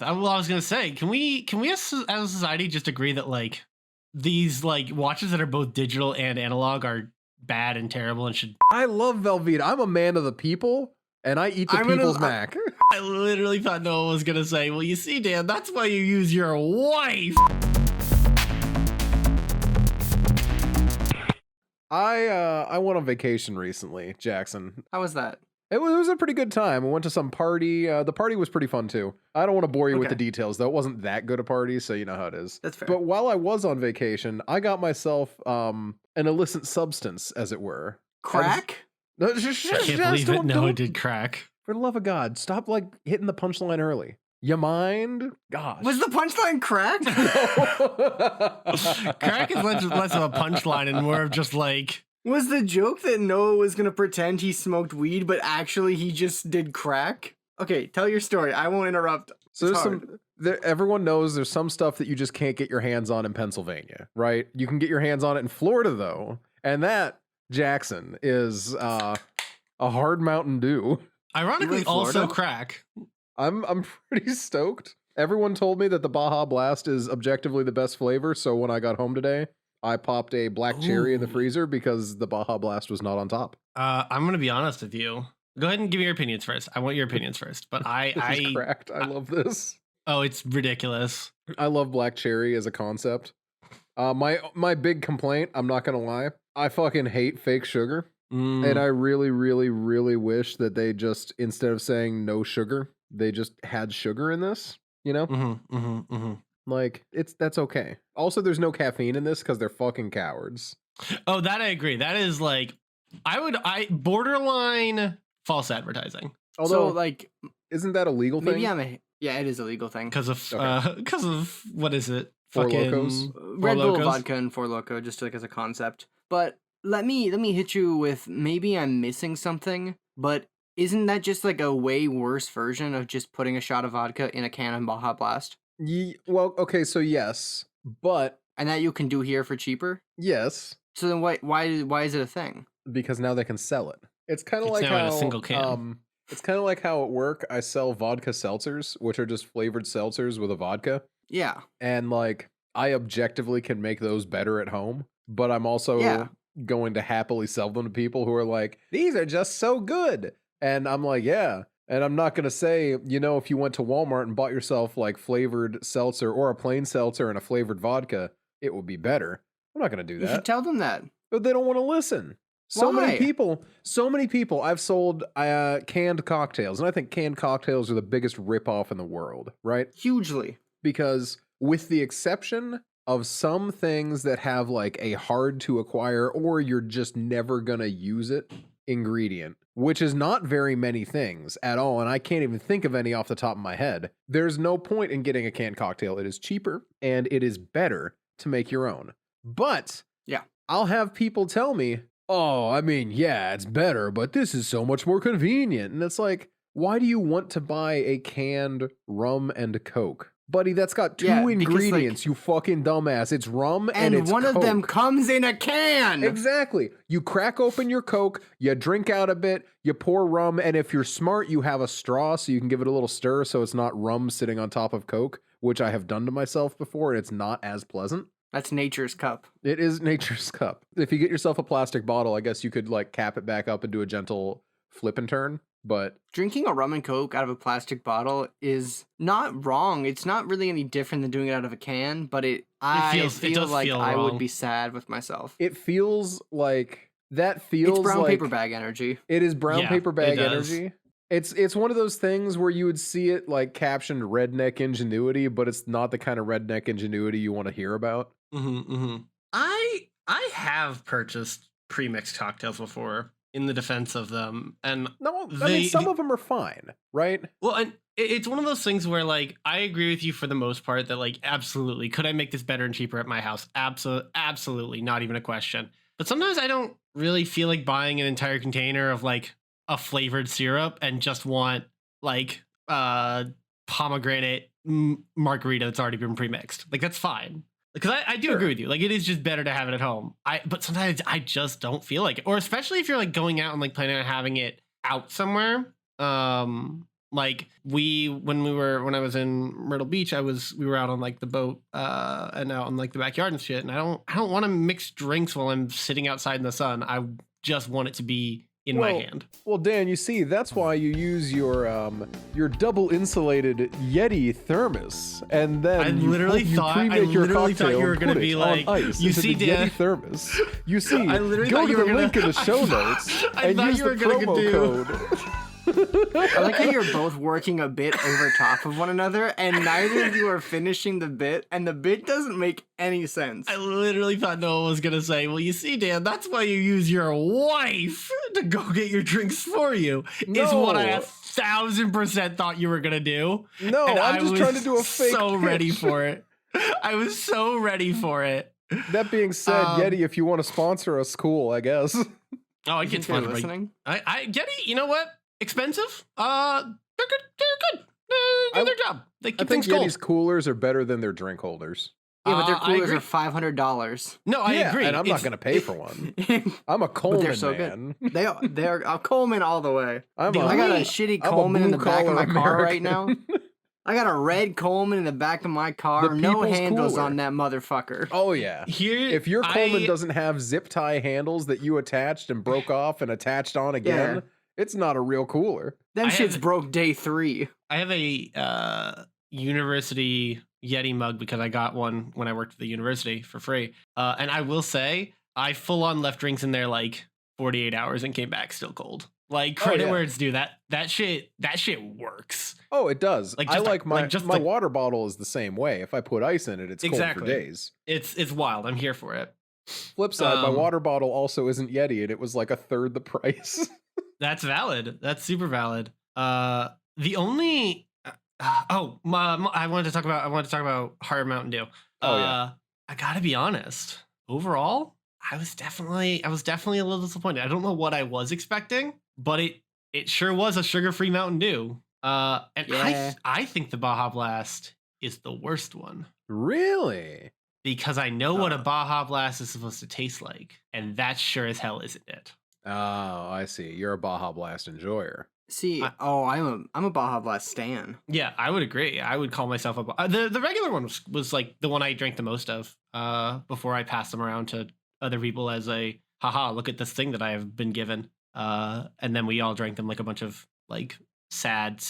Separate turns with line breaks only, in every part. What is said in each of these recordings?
Well, I was gonna say, can we as a society just agree that like these like watches that are both digital and analog are bad and terrible and should?
I love Velveeta. I'm a man of the people, and I eat the people's mac.
I literally thought Noah was gonna say, well, you see, Dan, that's why you use your wife.
I went on vacation recently, Jackson.
How was that?
It was a pretty good time. We went to some party. The party was pretty fun too. I don't want to bore you with the details, though. It wasn't that good a party, so you know how it is.
That's fair.
But while I was on vacation, I got myself an illicit substance, as it were.
Crack?
No,
I can't believe it. No, it did crack.
For the love of God, stop like hitting the punchline early. You mind? Gosh.
Was the punchline crack?
Crack is less of a punchline and more of just like.
Was the joke that Noah was gonna pretend he smoked weed, but actually he just did crack? Okay, tell your story. I won't interrupt.
So everyone knows there's some stuff that you just can't get your hands on in Pennsylvania, right? You can get your hands on it in Florida, though. And that, Jackson, is a hard Mountain Dew.
Ironically, also crack.
I'm pretty stoked. Everyone told me that the Baja Blast is objectively the best flavor, so when I got home today, I popped a black cherry in the freezer because the Baja Blast was not on top.
I'm going to be honest with you. Go ahead and give me your opinions first. I want your opinions first. But
This is cracked. I love this.
Oh, it's ridiculous.
I love black cherry as a concept. My big complaint, I'm not going to lie, I fucking hate fake sugar. And I really, really, really wish that they just, instead of saying no sugar, they just had sugar in this, you know? Like, that's okay. Also, there's no caffeine in this because they're fucking cowards.
Oh, that I agree. That is like, borderline false advertising.
Although,
so, like,
isn't that a legal thing?
Yeah, it is a legal thing.
Because of what is it?
Four Locos?
Red Bull vodka and Four Loko, just like as a concept. But let me hit you with, maybe I'm missing something, but isn't that just like a way worse version of just putting a shot of vodka in a can of Baja Blast?
Well, okay, so yes, but...
And that you can do here for cheaper?
Yes.
So then why is it a thing?
Because now they can sell it. It's kind of like
now
how...
in a single can.
It's kind of like how at work I sell vodka seltzers, which are just flavored seltzers with a vodka.
Yeah.
And like, I objectively can make those better at home, but I'm also going to happily sell them to people who are like, these are just so good. And I'm like, yeah. And I'm not going to say, you know, if you went to Walmart and bought yourself like flavored seltzer or a plain seltzer and a flavored vodka, it would be better. I'm not going to do that.
You should tell them that.
But they don't want to listen. So many people. I've sold canned cocktails, and I think canned cocktails are the biggest ripoff in the world, right?
Hugely.
Because with the exception of some things that have like a hard to acquire or you're just never going to use it ingredient, which is not very many things at all, and I can't even think of any off the top of my head, there's no point in getting a canned cocktail. It is cheaper and it is better to make your own. But
yeah,
I'll have people tell me, oh, I mean, yeah, it's better, but this is so much more convenient. And it's like, why do you want to buy a canned rum and Coke? Buddy, that's got two ingredients, you fucking dumbass. It's rum and it's
one
Coke.
Of them comes in a can.
Exactly. You crack open your Coke, you drink out a bit, you pour rum, and if you're smart, you have a straw so you can give it a little stir so it's not rum sitting on top of Coke, which I have done to myself before, and it's not as pleasant.
That's nature's cup.
It is nature's cup. If you get yourself a plastic bottle, I guess you could like cap it back up and do a gentle flip and turn. But
drinking a rum and Coke out of a plastic bottle is not wrong. It's not really any different than doing it out of a can, but I feel like I would be sad with myself.
It feels like that feels
it's brown
like
paper bag energy.
It is brown paper bag energy. It's one of those things where you would see it like captioned redneck ingenuity, but it's not the kind of redneck ingenuity you want to hear about.
I have purchased pre-mixed cocktails before in the defense of them, and
some of them are fine, right?
Well, and it's one of those things where like I agree with you for the most part that like absolutely could I make this better and cheaper at my house? Absolutely, not even a question. But sometimes I don't really feel like buying an entire container of like a flavored syrup and just want like pomegranate margarita that's already been pre-mixed. Like that's fine. Because I do agree with you. Like, it is just better to have it at home. But sometimes I just don't feel like it. Or especially if you're, like, going out and, like, planning on having it out somewhere. Like when I was in Myrtle Beach, we were out on like the boat and out in like the backyard and shit. And I don't want to mix drinks while I'm sitting outside in the sun. I just want it to be in my hand.
Well, Dan, you see, that's why you use your double insulated Yeti thermos, and then
I literally thought you were gonna be like, you see, Dan,
Yeti thermos. You see,
I literally
go
thought
to
you
the
were gonna-
link in the show notes and use the promo code.
I like how you're both working a bit over top of one another, and neither of you are finishing the bit, and the bit doesn't make any sense.
I literally thought Noah was gonna say, well, you see, Dan, that's why you use your wife to go get your drinks for you. Is what I 1,000% thought you were gonna do.
No,
And
I'm just trying to do a fake
So ready
pitch.
for it. I was so ready for it.
That being said, Yeti, if you want to sponsor us, cool, I guess.
Oh, I
You
get
think they're
sponsored.
listening?
I Yeti, you know what? Expensive. They're good. They're good. They do their job. They
I
keep
think
things cold.
Yeti's coolers are better than their drink holders.
Yeah, but their
I
coolers
agree.
are $500.
No, I
Yeah,
agree.
and I'm not going to pay for one. I'm a
But
Coleman
they're so
man.
good. They're a Coleman all the way.
I'm
The
a,
I got a
only-
shitty
I'm a
Coleman in the back of my
blue-collar
car right now.
American.
I got a red Coleman in the back of my car.
The
No
people's
handles
cooler.
on that motherfucker.
Oh, yeah.
Here,
If your Coleman
I-
doesn't have zip tie handles that you attached and broke off and attached on again,
Yeah.
it's not a real cooler.
Them
I
shits
have-
broke day 3.
I have a university Yeti mug because I got one when I worked at the university for free. And I will say, I full on left drinks in there like 48 hours and came back still cold. Like credit
yeah.
where it's due. That shit works.
Oh, it does.
Like,
I
just
like my
just
my
like-
water bottle is the same way. If I put ice in it, it's cold
Exactly.
for days.
It's wild. I'm here for it.
Flip side, my
Um,
water bottle also isn't Yeti, and it was like a third the price.
That's valid. That's super valid. The only I wanted to talk about Hard Mountain Dew.
Oh, yeah.
I gotta be honest. Overall, I was definitely a little disappointed. I don't know what I was expecting, but it sure was a sugar-free Mountain Dew. And
Yeah.
I think the Baja Blast is the worst one
Really?
because I know what a Baja Blast is supposed to taste like, and that sure as hell isn't it.
Oh, I see. You're a Baja Blast enjoyer.
See, I'm a Baja Blast stan.
Yeah, I would agree. I would call myself the regular one was like the one I drank the most of before I passed them around to other people as a haha, look at this thing that I have been given. And then we all drank them like a bunch of like sad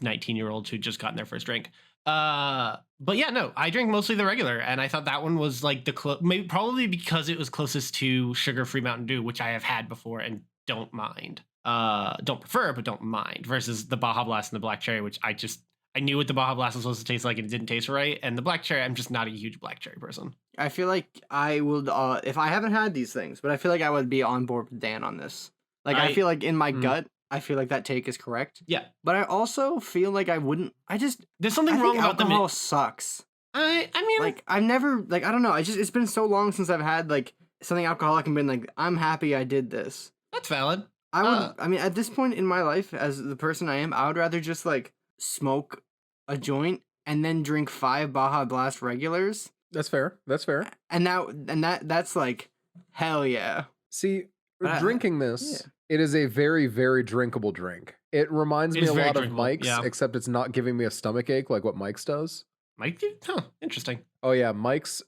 19-year-olds who'd just gotten their first drink. But yeah, no, I drank mostly the regular, and I thought that one was like maybe probably because it was closest to sugar-free Mountain Dew, which I have had before and don't mind. Don't prefer, but don't mind, versus the Baja Blast and the Black Cherry, which I knew what the Baja Blast was supposed to taste like and it didn't taste right. And the Black Cherry, I'm just not a huge Black Cherry person.
I feel like I will, if I haven't had these things, but I feel like I would be on board with Dan on this. Like, I feel like in my gut, I feel like that take is correct.
Yeah.
But I also feel like I wouldn't,
There's something
I
wrong
think
about them.
alcohol sucks.
I mean,
Like, I've never, like, I don't know. It's been so long since I've had, like, something alcoholic and been like, I'm happy I did this.
that's valid.
I would, I mean, at this point in my life, as the person I am, I would rather just, like, smoke a joint and then drink 5 Baja Blast regulars.
That's fair. That's fair.
And that's like, hell yeah.
See,
But
drinking this, it is a very, very drinkable drink. It reminds
It
me
is
a
very
lot of
drinkable,
Mike's,
yeah.
except it's not giving me a stomach ache like what Mike's does.
Mike, interesting.
Oh yeah, Mike's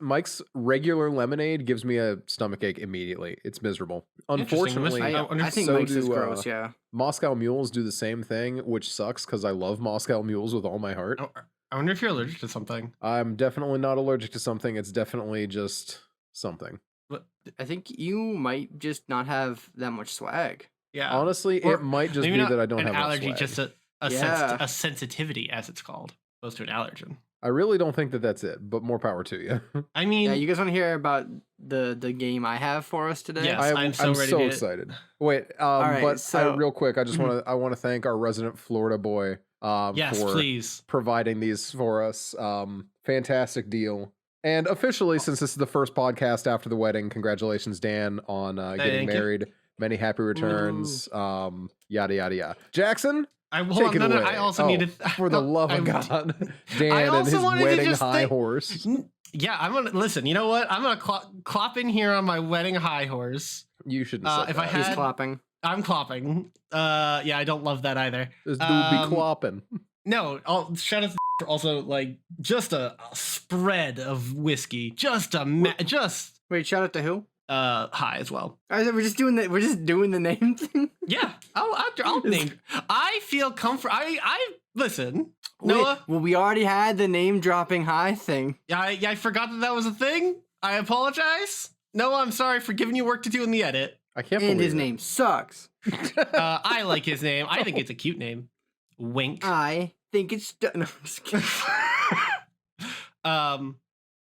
regular lemonade gives me a stomach ache immediately. It's miserable.
Interesting.
Unfortunately,
I think
so
Mike's is
do,
gross, yeah.
Moscow Mules do the same thing, which sucks because I love Moscow Mules with all my heart.
I wonder if you're allergic to something.
I'm definitely not allergic to something. It's definitely just something.
I think you might just not have that much swag.
Yeah.
Honestly,
Or
it might just
maybe
be
not
that I don't
an
have much
allergy,
swag.
just a
Yeah.
sensitivity, as it's called, opposed to an allergen.
I really don't think that that's it, but more power to you.
I mean,
Yeah, you guys want to hear about the game I have for us today?
Yes.
I'm
I'm
so,
so ready to-
excited. Wait,
right,
but
so-
real quick, I just I want to thank our resident Florida boy
yes,
for
please.
providing these for us. Fantastic deal. And officially, since this is the first podcast after the wedding, congratulations, Dan, on getting
Thank you.
married. Many happy returns. Yada yada yada. Jackson,
Hold
take
on,
it
no,
away.
I also
Oh,
needed
for the love of God, Dan and
also
his
wanted to
wedding
just
high
think-
horse.
Yeah, I'm gonna listen. You know what? I'm gonna clop in here on my wedding high horse.
You shouldn't. Have said
if I
that.
had-
He's clapping.
I'm clopping. Yeah, I don't love that either.
This dude be clopping.
No, shout out to for also like just a spread of whiskey. Just
Wait, shout out to who?
high as well.
We're just doing the name thing.
Yeah, I'll name. I feel comfort. I listen, Noah.
Well, we already had the name dropping high thing.
I forgot that was a thing. I apologize. Noah, I'm sorry for giving you work to do in the edit.
I can't
And
believe
his name sucks.
I like his name. I think it's a cute name. Wink.
I think it's no, I'm just kidding.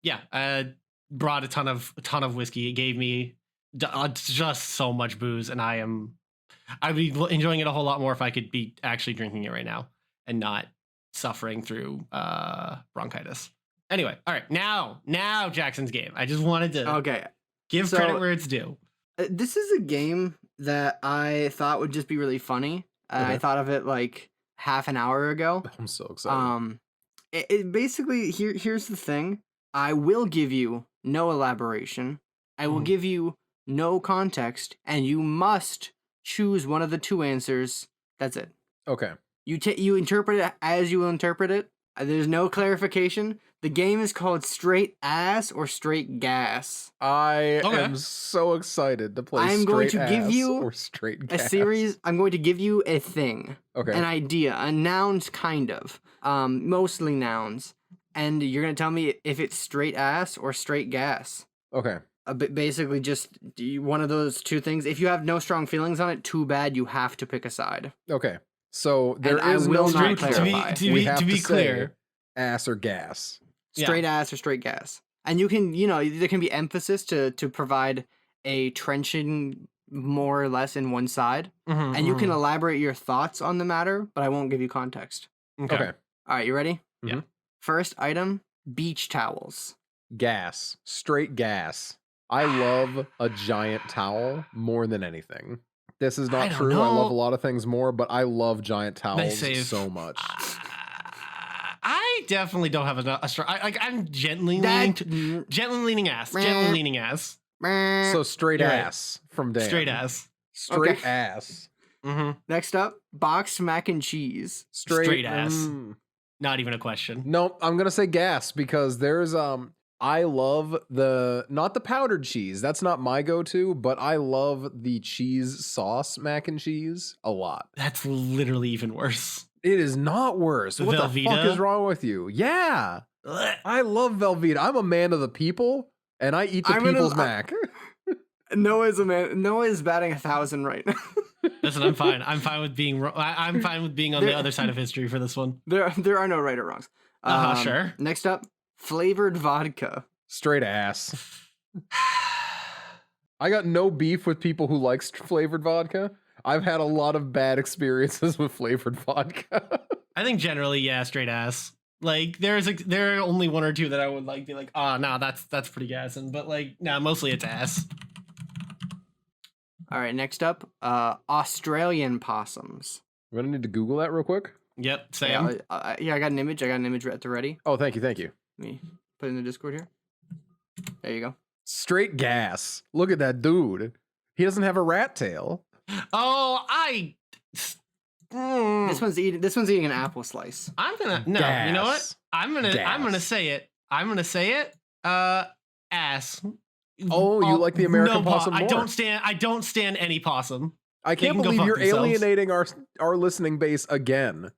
Yeah. Brought a ton of whiskey. It gave me just so much booze, and I'd be enjoying it a whole lot more if I could be actually drinking it right now and not suffering through bronchitis. Anyway, all right, now Jackson's game. I just wanted to give credit where it's due.
This is a game that I thought would just be really funny. I thought of it like half an hour ago.
I'm so excited.
It basically here's the thing. I will give you no elaboration. I will give you no context, and you must choose one of the two answers. That's it.
Okay.
You interpret it as you will interpret it. There's no clarification. The game is called Straight Ass or Straight Gas.
I am so excited to play
I'm going to give you
or Straight Gas.
a series. I'm going to give you a thing,
okay,
an idea, a nouns kind of, mostly nouns, and you're gonna tell me if it's straight ass or straight gas.
Okay.
Basically, just one of those two things. If you have no strong feelings on it, too bad. You have to pick a side.
Okay. So there
And
is
I will
no
not
neutral.
clarify.
To be clear,
ass or gas.
Straight ass or straight gas. And you can, there can be emphasis to provide a trenching more or less in one side. And you can elaborate your thoughts on the matter, but I won't give you context.
Okay.
All right, you ready?
Yeah.
First item, beach towels.
Gas. Straight gas. I love a giant towel more than anything. This is not true. I love a lot of things more, but I love giant towels so much.
I definitely don't have a strong. I'm gently leaning ass. Gently leaning ass.
So straight ass from Dan.
Straight ass.
Straight ass.
Next up, boxed mac and cheese.
Straight ass. Not even a question.
No, I'm gonna say gas because there's I love not the powdered cheese. That's not my go-to, but I love the cheese sauce mac and cheese a lot.
That's literally even worse.
It is not worse. What the fuck is wrong with you? Yeah.
Ugh.
I love Velveeta. I'm a man of the people, and I eat the people's mac.
Noah's a man. Noah is batting 1,000 right now.
Listen, I'm fine. I'm fine with being I'm fine with being on the other side of history for this one.
There are no right or wrongs.
Sure.
Next up, flavored vodka.
Straight ass. I got no beef with people who like flavored vodka. I've had a lot of bad experiences with flavored vodka.
I think generally, yeah, straight ass. Like there are only one or two that I would like be like, oh no, that's pretty gassing. But like, nah, mostly it's ass.
All right, next up, Australian possums.
I'm gonna need to Google that real quick.
Yep, same.
Yeah, I got an image. I got an image at the ready.
Oh, thank you.
Let me put it in the Discord here. There you go.
Straight gas. Look at that dude. He doesn't have a rat tail.
Oh,
This one's eating an apple slice.
I'm gonna You know what? I'm gonna say it. Ass.
Oh, you like the American possum more?
I don't stand any possum.
I can't believe you're alienating our listening base again.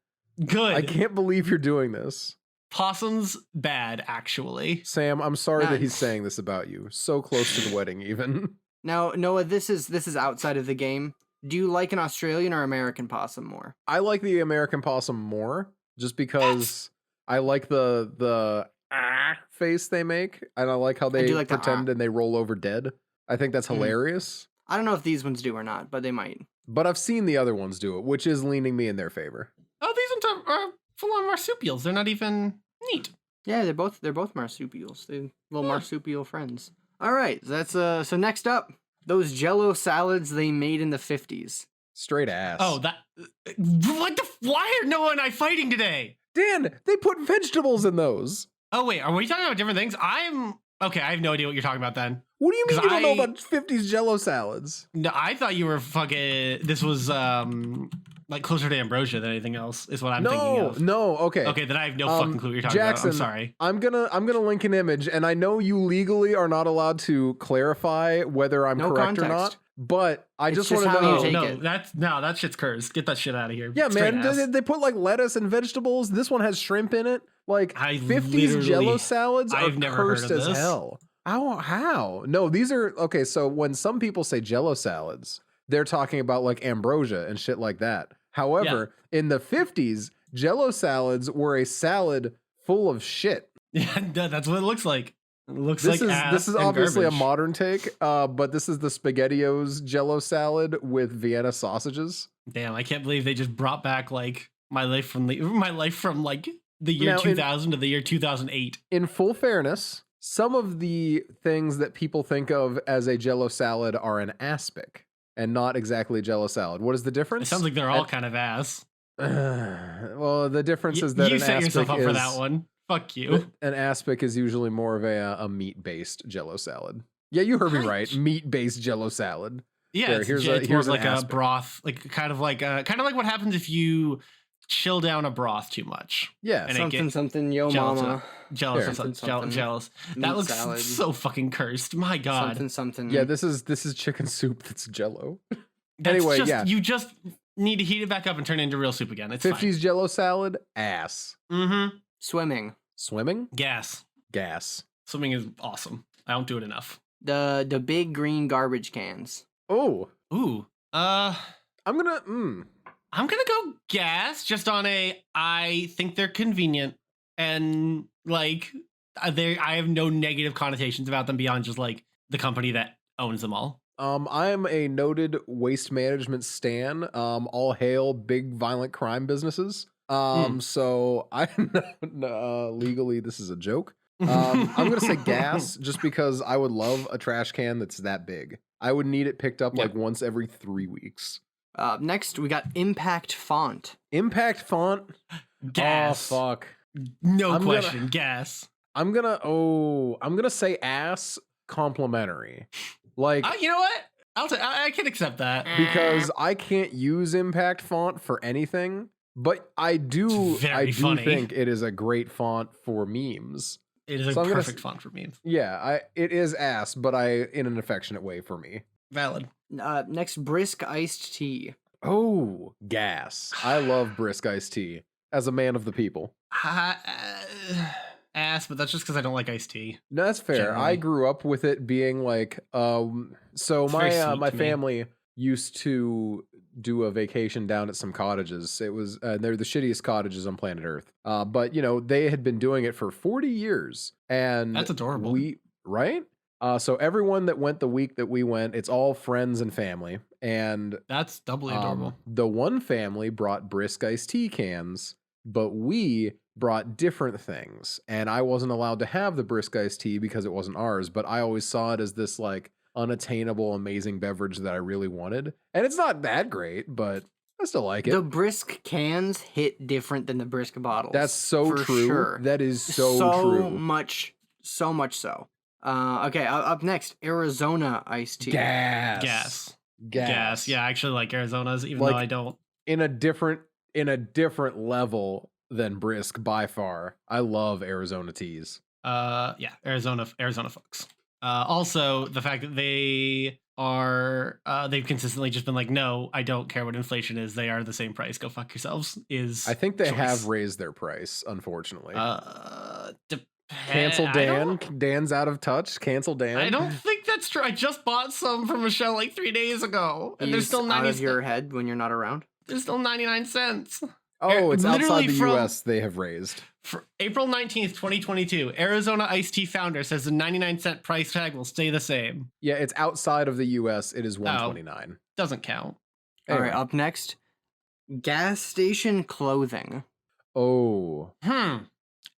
Good.
I can't believe you're doing this.
Possums bad, actually.
Sam, I'm sorry that he's saying this about you. So close to the wedding, even.
Now, Noah, this is outside of the game. Do you like an Australian or American possum more?
I like the American possum more, just because I like the face they make, and I like how they pretend and they roll over dead. I think that's hilarious.
I don't know if these ones do or not, but they might.
But I've seen the other ones do it, which is leaning me in their favor.
Oh, these ones are full-on marsupials. They're not even neat.
Yeah, they're both marsupials. They're little marsupial friends. All right, that's so next up, those Jello salads they made in the 50s.
Straight ass.
Oh, why are Noah and I fighting today?
Dan, they put vegetables in those.
Oh wait, are we talking about different things? I'm Okay, I have no idea what you're talking about then.
What do you mean
'Cause
you don't know
I-
about 50s Jello salads?
No, I thought you were fucking. This was like closer to ambrosia than anything else. Is what I'm thinking of.
No, okay.
Okay, then I have no fucking clue what you're talking
Jackson,
about. I'm sorry.
I'm gonna link an image, and I know you legally are not allowed to clarify whether I'm
No
correct or not.
context.
But I
It's
just
just
want to
how you
know.
take
No,
it.
that shit's cursed. Get that shit out of here.
Yeah,
Straight
man,
ass.
they put like lettuce and vegetables. This one has shrimp in it. Like
I
50s Jello
literally-
salads are
I've never heard
cursed
of
as
this.
hell. How? No, these are okay. So when some people say Jello salads, they're talking about like ambrosia and shit like that. However, in the 50s, Jello salads were a salad full of shit.
Yeah, that's what it looks like. It looks
This
like
is
ass
this is
and
obviously
garbage.
a modern take, but this is the SpaghettiOs Jello salad with Vienna sausages.
Damn, I can't believe they just brought back like my life from like the year
Now,
2000 to the year 2008.
In full fairness, some of the things that people think of as a Jello salad are an aspic and not exactly Jello salad. What is the
It
difference?
sounds like they're all kind of ass.
Well, the difference is that
You
an
set yourself
aspic
up for
is
that one. Fuck you.
an aspic is usually more of a meat-based Jello salad. Yeah, you heard me right. Meat-based Jello salad.
Yeah,
There,
it's,
here's
it's
a-
more
here's
of
an
like a
aspic.
broth, like kind of like what happens if you chill down a broth too much.
Yeah,
And it
Something,
get
something, yo
jealous
mama.
jealous,
There.
of something,
Something.
jealous.
Meat
That looks
salad.
so fucking cursed. My God.
Something, something.
yeah. This is chicken soup that's Jello.
That's
Anyway,
just,
yeah.
you just need to heat it back up and turn it into real soup again. It's
50s Jello salad, ass.
fine. Mm-hmm.
Swimming.
Swimming,
Gas.
gas.
Swimming is awesome. I don't do it enough.
The big green garbage cans.
Oh,
Ooh.
I'm gonna.
I'm gonna go gas just on I think they're convenient and like I have no negative connotations about them beyond just like the company that owns them all.
I am a noted waste management stan. All hail big violent crime businesses. So I legally this is a joke. I'm gonna say gas just because I would love a trash can that's that big. I would need it picked up
Yep.
like once every 3 weeks.
Next, we got impact font.
Impact font.
Gas.
Oh fuck.
No
I'm
question. Gas.
I'm gonna say ass complimentary. Like
You know what? I can accept that.
because I can't use impact font for anything, but I do
It's very funny.
think it is a great font for memes.
It is a
So I'm gonna
perfect font for me.
Yeah, it is ass, but in an affectionate way for me.
Valid.
Next, brisk iced tea.
Oh, gas. I love brisk iced tea as a man of the people.
Ass, but that's just because I don't like iced tea.
No, that's fair. I
Generally.
grew up with it being like, so
It's very
my
sweet
my
to me.
family used to do a vacation down at some cottages. It was they're the shittiest cottages on planet Earth. But you know they had been doing it for 40 years, and
That's adorable.
Right. So everyone that went the week that we went, it's all friends and family, and
That's doubly adorable.
the one family brought brisk iced tea cans, but we brought different things. And I wasn't allowed to have the brisk iced tea because it wasn't ours, but I always saw it as this like unattainable, amazing beverage that I really wanted. And it's not that great, but I still like it.
The brisk cans hit different than the brisk bottles.
That's so
for
true.
Sure.
That is so true.
much so. Okay, up next, Arizona iced tea.
Gas.
Gas. Yeah, I actually like Arizona's, even
Like-
though I don't.
In a different level than brisk by far. I love Arizona teas.
Yeah, Arizona fucks. Also, the fact that they are they've consistently just been like, no, I don't care what inflation is. They are the same price. Go fuck yourselves. Is
I think they
choice.
have raised their price, unfortunately. Cancel
I
Dan.
don't-
Dan's out of touch. Cancel Dan.
I don't think that's true. I just bought some from Michelle like 3 days ago, and there's
He's
still
out
90.
of your head when you're not around.
There's still 99 cents.
Oh, it's
literally
outside the
from-
US they have raised.
For April 19th, 2022, Arizona iced tea founder says the 99-cent price tag will stay the same.
Yeah, it's outside of the US. It is 129.
Doesn't count.
All right,
Anyway.
up next, gas station clothing.
Oh.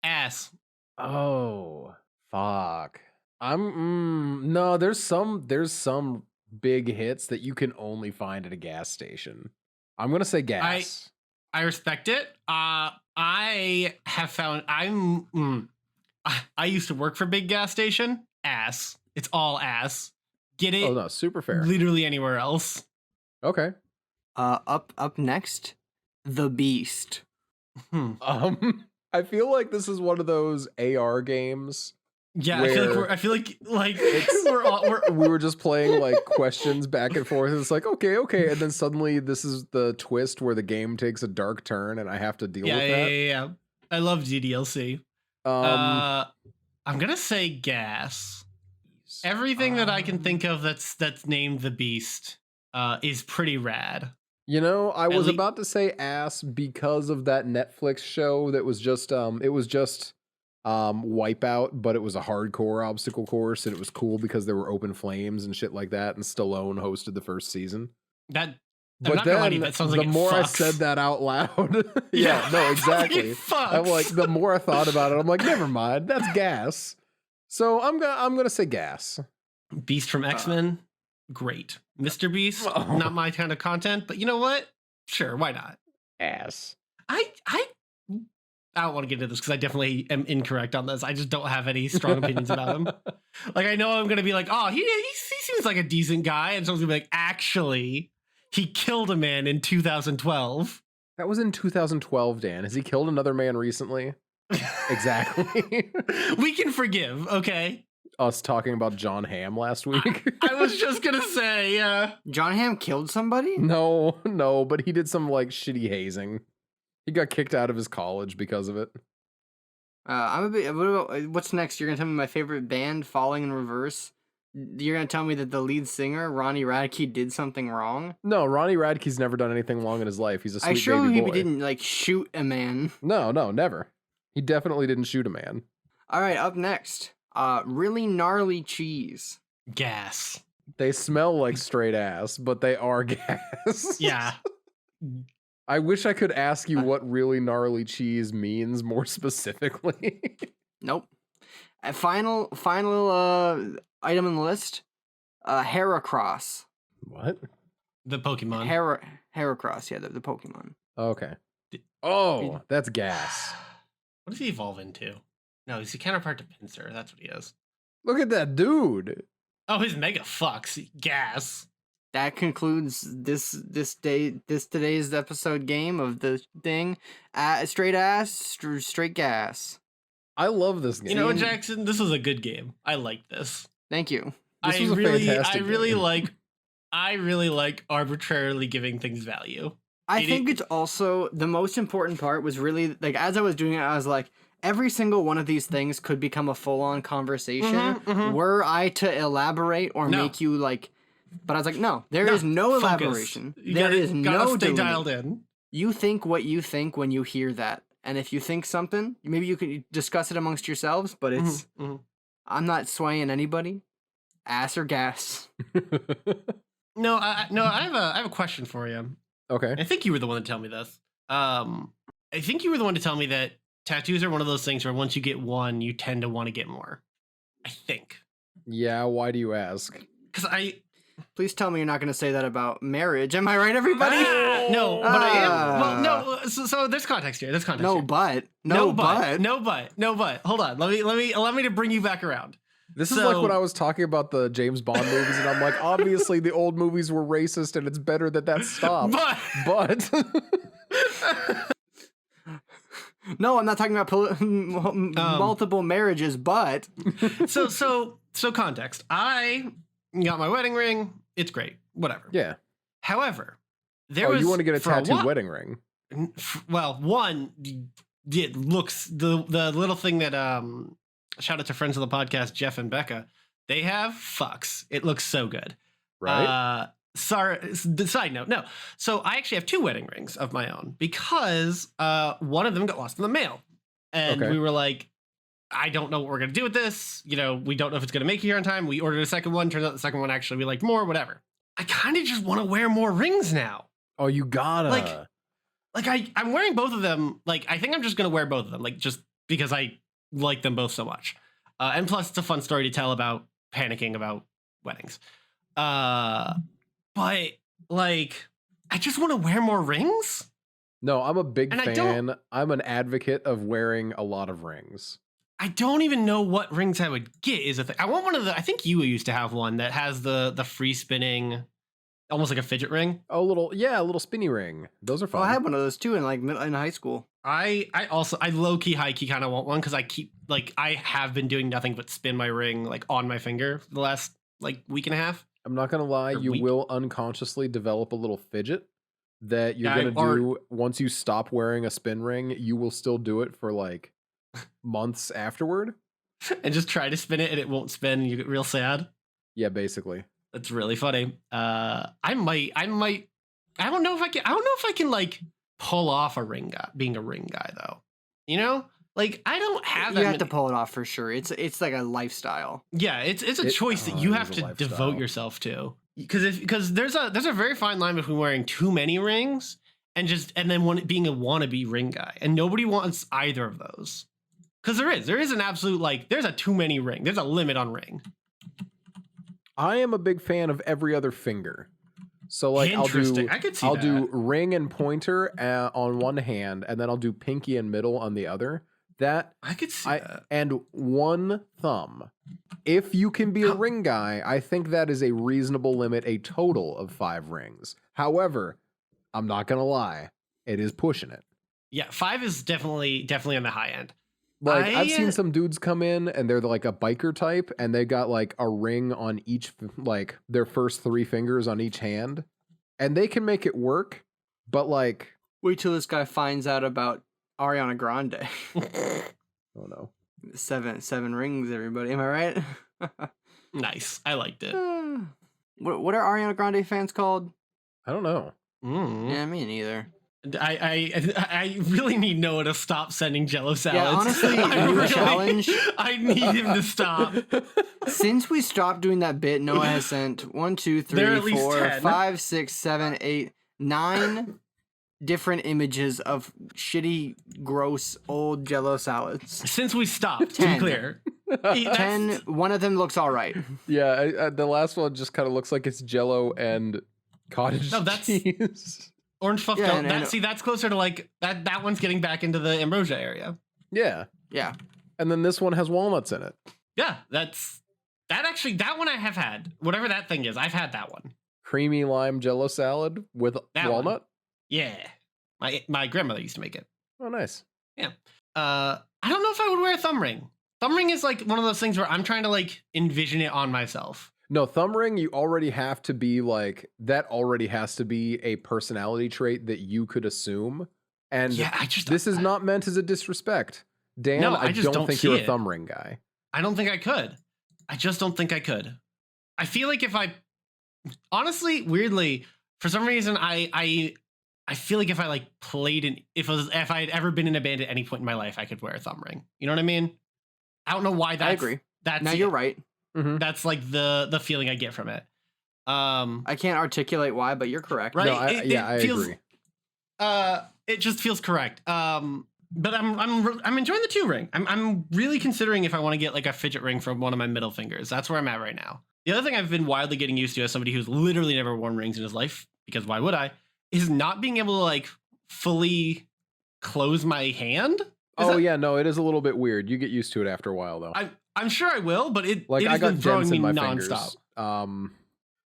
Ass.
Oh. Fuck. No, there's some big hits that you can only find at a gas station. I'm going to say gas.
I respect it. I have found I used to work for Big Gas Station, ass. It's all ass. Get it?
Oh no, super fair.
Literally anywhere else.
Okay.
Up next, The Beast.
I feel like this is one of those AR games.
Yeah,
where
I feel like we're
we were just playing like questions back and forth. It's like, okay, and then suddenly this is the twist where the game takes a dark turn, and I have to deal with that.
yeah. I love DDLC. I'm gonna say gas. Everything that I can think of that's named the Beast is pretty rad.
You know, I was
lea-
about to say ass because of that Netflix show that was just Wipeout, but it was a hardcore obstacle course, and it was cool because there were open flames and shit like that, and Stallone hosted the first season.
I'm
But
not gonna lie to you,
then
that sounds
the
like it
more I
fucks.
said that out loud,
Yeah,
no,
it sounds like it
exactly.
fucks.
I'm like, the more I thought about it, I'm like, never mind, that's gas. So I'm gonna say gas.
Beast from X-Men, great. Mr. Beast, not my kind of content, but you know what? Sure, why not?
Ass.
I don't want to get into this because I definitely am incorrect on this. I just don't have any strong opinions about him. Like, I know I'm gonna be like, oh, he seems like a decent guy, and someone's gonna be like, actually, he killed a man in 2012.
That was in 2012, Dan. Has he killed another man recently? Exactly.
We can forgive, okay?
Us talking about John Hamm last week.
I was just gonna say, yeah.
John Hamm killed somebody?
No, but he did some like shitty hazing. He got kicked out of his college because of it.
I'm a bit. What's next? You're gonna tell me my favorite band, Falling in Reverse. You're gonna tell me that the lead singer, Ronnie Radke, did something wrong?
No, Ronnie Radke's never done anything wrong in his life. He's a sweet
I sure
baby
he
boy.
didn't like shoot a man.
No, never. He definitely didn't shoot a man.
All right, up next, really gnarly cheese.
Gas.
They smell like straight ass, but they are gas.
Yeah.
I wish I could ask you what really gnarly cheese means more specifically.
Nope. Final item on the list, Heracross.
What?
The Pokemon.
Heracross, yeah, the Pokemon.
Okay. Oh, that's gas.
What does he evolve into? No, he's a counterpart to Pinsir. That's what he is.
Look at that dude.
Oh, his Mega Fucks. Gas.
That concludes today's episode game of the thing. Straight ass, straight gas.
I love this game.
You know what, Jackson? This was a good game. I like this.
Thank you.
This was a fantastic game.
I really like arbitrarily giving things value.
I think it's also the most important part was really like as I was doing it, I was like, every single one of these things could become a full-on conversation were I to elaborate or make you like. But I was like, no, there is no
focus.
elaboration.
You
There is
gotta
no
stay
delineation.
dialed in.
You think what you think when you hear that, and if you think something, maybe you can discuss it amongst yourselves. But it's I'm not swaying anybody, ass or gas.
No, I have a question for you.
Okay.
I think you were the one to tell me this. I think you were the one to tell me that tattoos are one of those things where once you get one, you tend to want to get more. I think.
Yeah, why do you ask?
Because
Please tell me you're not going to say that about marriage. Am I right, everybody?
No, but I am. Well, no. So there's context here. There's context.
No,
here.
but.
No, but. Hold on. Allow me to bring you back around.
This is like when I was talking about the James Bond movies, and I'm like, obviously the old movies were racist, and it's better that stopped. But
no, I'm not talking about multiple marriages, but.
So context. I got my wedding ring. It's great. Whatever.
yeah.
However, there was
you want to get a
for
tattooed
while-
wedding ring?
Well, one, it looks the little thing that shout out to friends of the podcast, Jeff and Becca. They have fucks. It looks so good.
Right.
Sorry. The side note, no. So I actually have 2 wedding rings of my own because one of them got lost in the mail, and
Okay.
we were like, I don't know what we're gonna do with this. You know, we don't know if it's gonna make it here on time. We ordered a second one. Turns out the second one actually we liked more. Whatever. I kind of just want to wear more rings now.
Oh, you gotta.
I'm wearing both of them. Like, I think I'm just gonna wear both of them. Like, just because I like them both so much. And plus, it's a fun story to tell about panicking about weddings. But like, I just want to wear more rings.
No, I'm a big
And I
fan. I'm an advocate of wearing a lot of rings.
I don't even know what rings I would get is a thing. I want one of the, I think you used to have one that has the free spinning, almost like a fidget ring.
Oh, a little spinny ring. Those are
Oh,
fun.
I had one of those too in in high school.
I low key, high key kind of want one because I keep like I have been doing nothing but spin my ring like on my finger for the last like week and a half.
I'm not gonna lie,
Or
you
weak.
will unconsciously develop a little fidget that you're
Yeah,
gonna do once you stop wearing a spin ring. You will still do it for like months afterward.
And just try to spin it and it won't spin. And you get real sad.
Yeah, basically.
That's really funny. I don't know if I can like pull off being a ring guy though. You know, like I don't have that.
You have to pull it off for sure. It's like a lifestyle.
Yeah, it's a choice that you
it
have
is a
to
lifestyle.
devote yourself to. Because there's a very fine line between wearing too many rings and then being a wannabe ring guy, and nobody wants either of those. Because there is an absolute like there's a too many ring. There's a limit on ring.
I am a big fan of every other finger. So like
Interesting. I could see
I'll
that.
do ring and pointer on one hand, and then I'll do pinky and middle on the other. That
I could see that.
and one thumb. If you can be a ring guy, I think that is a reasonable limit, a total of 5 rings. However, I'm not gonna lie, it is pushing it.
Yeah, 5 is definitely on the high end.
Like I've seen some dudes come in and they're like a biker type, and they got like a ring on each, like their first 3 fingers on each hand, and they can make it work. But like,
Wait till this guy finds out about Ariana Grande.
oh no,
7 rings, everybody. Am I right?
Nice. I liked it.
What are Ariana Grande fans called?
I don't know.
Mm.
Yeah, me neither.
I really need Noah to stop sending Jello salads.
Yeah, honestly,
I
new challenge.
I need him to stop.
Since we stopped doing that bit, Noah has sent 1, 2,
There are
3,
at least
4,
10.
5, 6, 7, 8, 9 different images of shitty, gross, old Jello salads.
Since we stopped, to be
10.
clear.
10. One of them looks all right.
Yeah, the last one just kind of looks like it's Jello and cottage
No, that's-
cheese.
Orange fluff.
Yeah,
That's closer to like that one's getting back into the ambrosia area.
Yeah,
Yeah.
and then this one has walnuts in it.
Yeah, that one I have had. Whatever that thing is, I've had that one.
Creamy lime Jello salad with
That one.
walnut.
Yeah. My grandmother used to make it.
Oh, nice.
I don't know if I would wear a thumb ring. Thumb ring is like one of those things where I'm trying to like envision it on myself.
No, thumb ring, you already have to be like, that already has to be a personality trait that you could assume. And
Yeah,
this is not meant as a disrespect. Dan,
No,
I
I just
don't
don't
think
see
you're a
it.
thumb ring guy.
I don't think I could. I just don't think I could. I feel like if I honestly, weirdly, for some reason, I feel like if I like played if I had ever been in a band at any point in my life, I could wear a thumb ring. You know what I mean? I don't know why that's
I agree.
That's
Now you're right.
That's like the feeling I get from it.
I can't articulate why, but you're correct.
Right?
No, I
feels,
agree.
It just feels correct. But I'm enjoying the 2 ring. I'm really considering if I want to get like a fidget ring from one of my middle fingers. That's where I'm at right now. The other thing I've been wildly getting used to as somebody who's literally never worn rings in his life, because why would I, is not being able to like fully close my hand.
Yeah, no, it is a little bit weird. You get used to it after a while, though.
I'm sure I will, but it
Like
it
I
has
got
been throwing
dents
me
in my
nonstop.
fingers.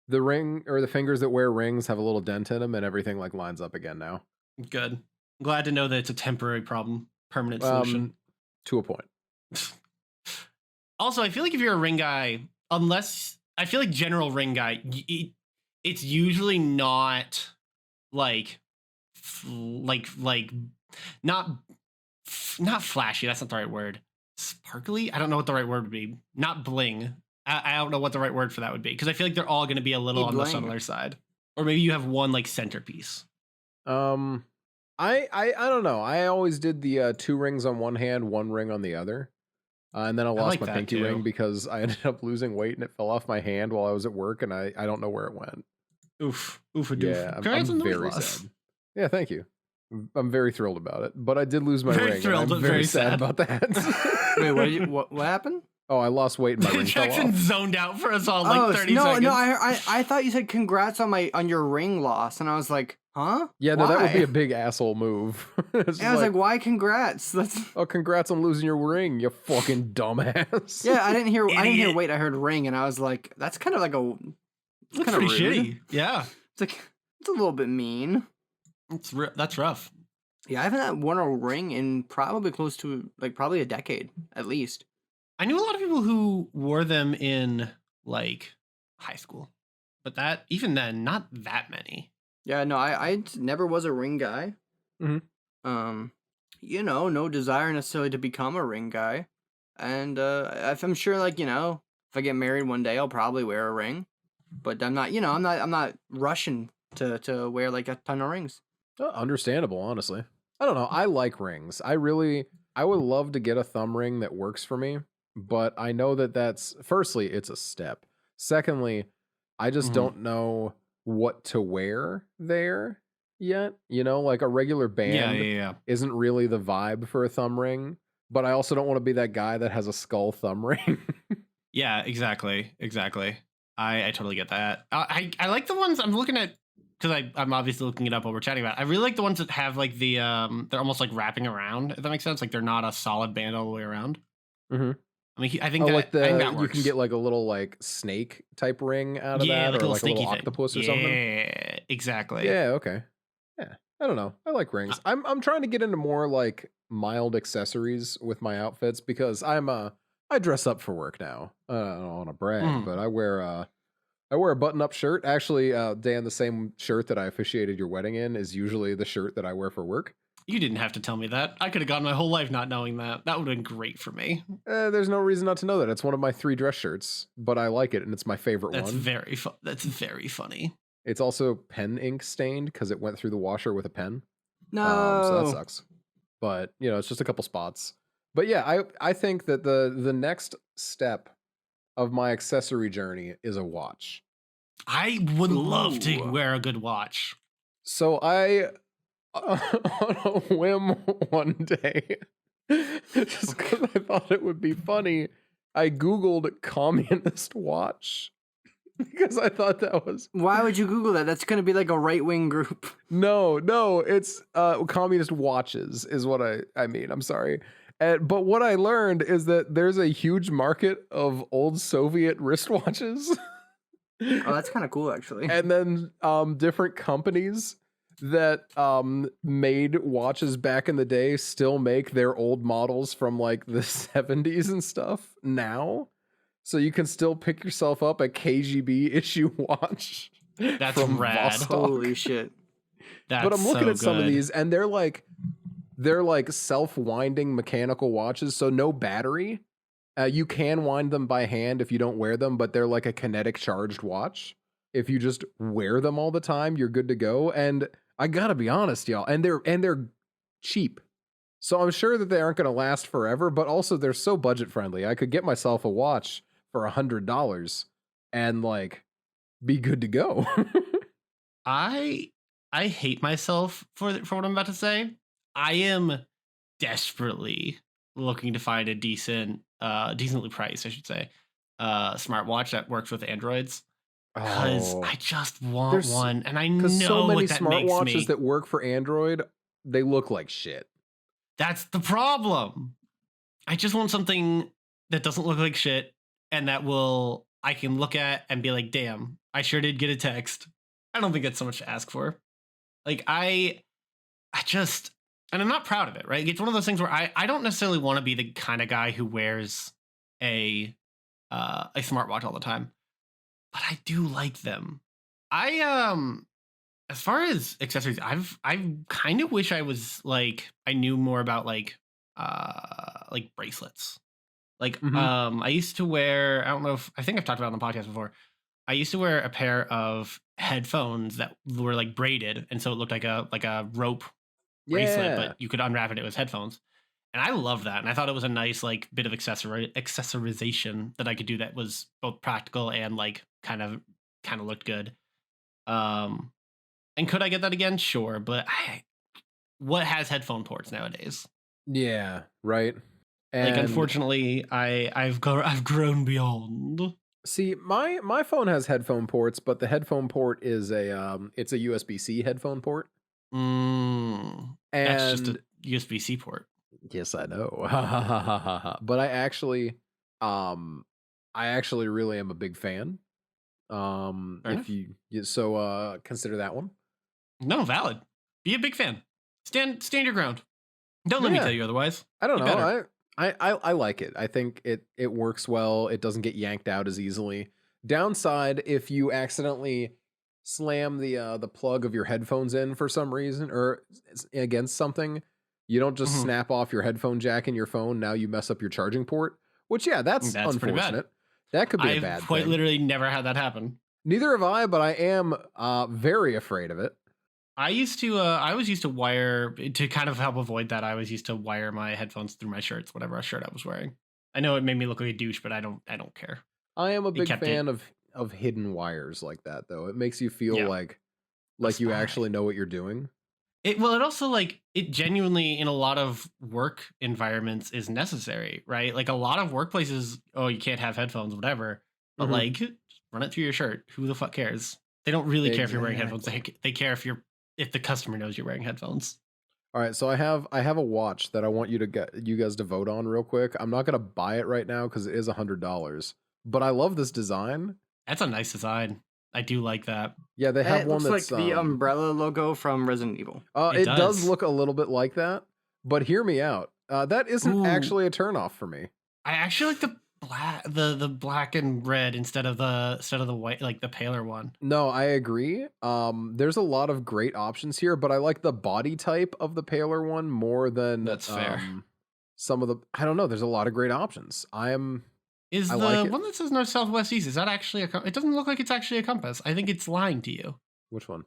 The ring or the fingers that wear rings have a little dent in them, and everything like lines up again now.
Good. I'm glad to know that it's a temporary problem, permanent solution.
To a point.
Also, I feel like if you're a ring guy, I feel like general ring guy, it's usually not like not flashy. That's not the right word. Sparkly? I don't know what the right word would be. Not bling. I don't know what the right word for that would be, because I feel like they're all going to be a little on the
Bling.
similar side. Or maybe you have one like centerpiece.
I don't know. I always did the 2 rings on one hand, 1 ring on the other. And then I lost
like
my
that
pinky
too.
ring because I ended up losing weight and it fell off my hand while I was at work, and I don't know where it went.
Oof. Oof a doof.
Yeah,
Congrats on
I'm
the weight
very
loss.
sad. Yeah, thank you. I'm very thrilled about it, but I did lose my
Very
ring.
thrilled,
and
but
I'm very
very
sad
sad.
about that.
Wait, what happened?
Oh, I lost weight and my ring fell
Jackson
off.
zoned out for us all like 30
no,
seconds.
no, I thought you said congrats on your ring loss, and I was like, huh?
Yeah, no, that would be
Why?
a big asshole move. It's
And I was like, why congrats? That's
oh, congrats on losing your ring, you fucking dumbass.
yeah. I didn't hear
Idiot.
wait. I heard ring, and I was like, that's kind of like a. It's
Looks
kind of
pretty
rude.
shitty. Yeah,
It's like it's a little bit mean.
that's rough.
Yeah, I haven't worn a ring in probably close to probably a decade at least.
I knew a lot of people who wore them in like high school, but that even then, not that many.
Yeah, no, I never was a ring guy.
Mhm.
No desire necessarily to become a ring guy, and I'm sure if I get married one day, I'll probably wear a ring, but I'm not I'm not rushing to wear like a ton of rings.
Understandable, honestly. I don't know. I like rings. I would love to get a thumb ring that works for me, but I know that's firstly, it's a step. Secondly, I just
Mhm.
don't know what to wear there yet. Like a regular band
Yeah.
isn't really the vibe for a thumb ring, but I also don't want to be that guy that has a skull thumb ring.
Yeah, exactly. I totally get that. I like the ones I'm looking at because I'm obviously looking it up while we're chatting about it. I really like the ones that have like the they're almost like wrapping around, if that makes sense. Like they're not a solid band all the way around.
Mhm.
I mean, I think
Oh,
that
like
I think that
you
works.
can get like a little like snake type ring out of
Yeah,
that,
like
or
a little
like a little
sneaky thing.
octopus or something.
Yeah, exactly.
Yeah, okay. Yeah. I don't know. I like rings. I'm trying to get into more like mild accessories with my outfits because I dress up for work now. I don't want to brag, but I wear a button-up shirt. Actually, Dan, the same shirt that I officiated your wedding in is usually the shirt that I wear for work.
You didn't have to tell me that. I could have gone my whole life not knowing that. That would have been great for me.
There's no reason not to know that. It's one of my 3 dress shirts, but I like it and it's my favorite
That's
one.
That's very funny.
It's also pen ink stained because it went through the washer with a pen.
No,
So that sucks. But it's just a couple spots. But yeah, I think that the next step of my accessory journey is a watch.
I would love to
Ooh.
wear a good watch.
So I on a whim one day, just because I thought it would be funny, I Googled communist watch because I thought that was
Why would you Google that? That's gonna be like a right wing group.
no, it's communist watches is what I mean. I'm sorry. But what I learned is that there's a huge market of old Soviet wristwatches.
Oh, that's kind of cool, actually.
And then different companies that made watches back in the day still make their old models from like the 70s and stuff now. So you can still pick yourself up a KGB issue watch.
That's
from
rad.
Vostok.
Holy shit!
That's
But I'm looking
so
at some of
good.
these and they're like self-winding mechanical watches, so no battery. You can wind them by hand if you don't wear them, but they're like a kinetic charged watch. If you just wear them all the time, you're good to go. And I gotta be honest, y'all, and they're cheap. So I'm sure that they aren't gonna last forever, but also they're so budget friendly. I could get myself a watch for $100 and like be good to go.
I hate myself for what I'm about to say. I am desperately looking to find a decently priced, I should say, smartwatch that works with Androids. Because I just want
There's-
one, and I
Because
know
so many
what that makes
smartwatches
me.
that work for Android, they look like shit.
That's the problem. I just want something that doesn't look like shit, and that I can look at and be like, damn, I sure did get a text. I don't think that's so much to ask for. Like I just, and I'm not proud of it, right? It's one of those things where I don't necessarily want to be the kind of guy who wears a smartwatch all the time, but I do like them. As far as accessories, I kind of wish I was like I knew more about like bracelets. Like
Mhm.
I used to wear, I think I've talked about it on the podcast before. I used to wear a pair of headphones that were like braided, and so it looked like a rope bracelet,
Yeah.
but you could unwrap it. It was headphones, and I love that. And I thought it was a nice like bit of accessorization that I could do that was both practical and like kind of looked good. And could I get that again? Sure, but what has headphone ports nowadays?
Yeah, right.
Like,
And
unfortunately, I've grown beyond.
see, my phone has headphone ports, but the headphone port is it's a USB-C headphone port.
That's just
And
a USB-C port.
yes, I know. But I actually really am a big fan.
Fair
If
enough.
you consider that one.
No, valid. Be a big fan. Stand your ground. Don't let me
Yeah.
tell you otherwise.
I don't
Be
know.
better.
I like it. I think it works well. It doesn't get yanked out as easily. Downside, if you accidentally slam the plug of your headphones in for some reason or against something, you don't just
Mhm.
snap off your headphone jack in your phone. Now you mess up your charging port, which that's
That's pretty bad.
unfortunate. That could be a
I've
bad
quite
thing.
literally never had that happen.
Neither have I, but I am very afraid of it.
I was used to wire to kind of help avoid that. I was used to wire my headphones through my shirts, whatever shirt I was wearing. I know it made me look like a douche, but I don't care.
I am a big
kept
fan of hidden wires like that, though. It makes you feel
Yeah.
like
A
you
spy.
actually know what you're doing.
It also like it genuinely in a lot of work environments is necessary, right? Like a lot of workplaces, oh, you can't have headphones, whatever. But
Mhm.
like run it through your shirt. Who the fuck cares? They don't really care if you're wearing headphones. They care if the customer knows you're wearing headphones.
All right, so I have a watch that I want you guys to vote on real quick. I'm not gonna buy it right now because it is $100, but I love this design.
That's a nice design. I do like that.
Yeah, they have
It
one
looks
that's
like the umbrella logo from Resident Evil.
It
it does
does.
look a little bit like that, but hear me out. That isn't
Ooh.
actually a turnoff for me.
I actually like the black and red instead of the white, like the paler one.
No, I agree. There's a lot of great options here, but I like the body type of the paler one more than
That's fair.
some of the. I don't know. There's a lot of great options.
Is
I
the
like it.
one that says North Southwest East, is that actually it doesn't look like it's actually a compass. I think it's lying to you.
Which one?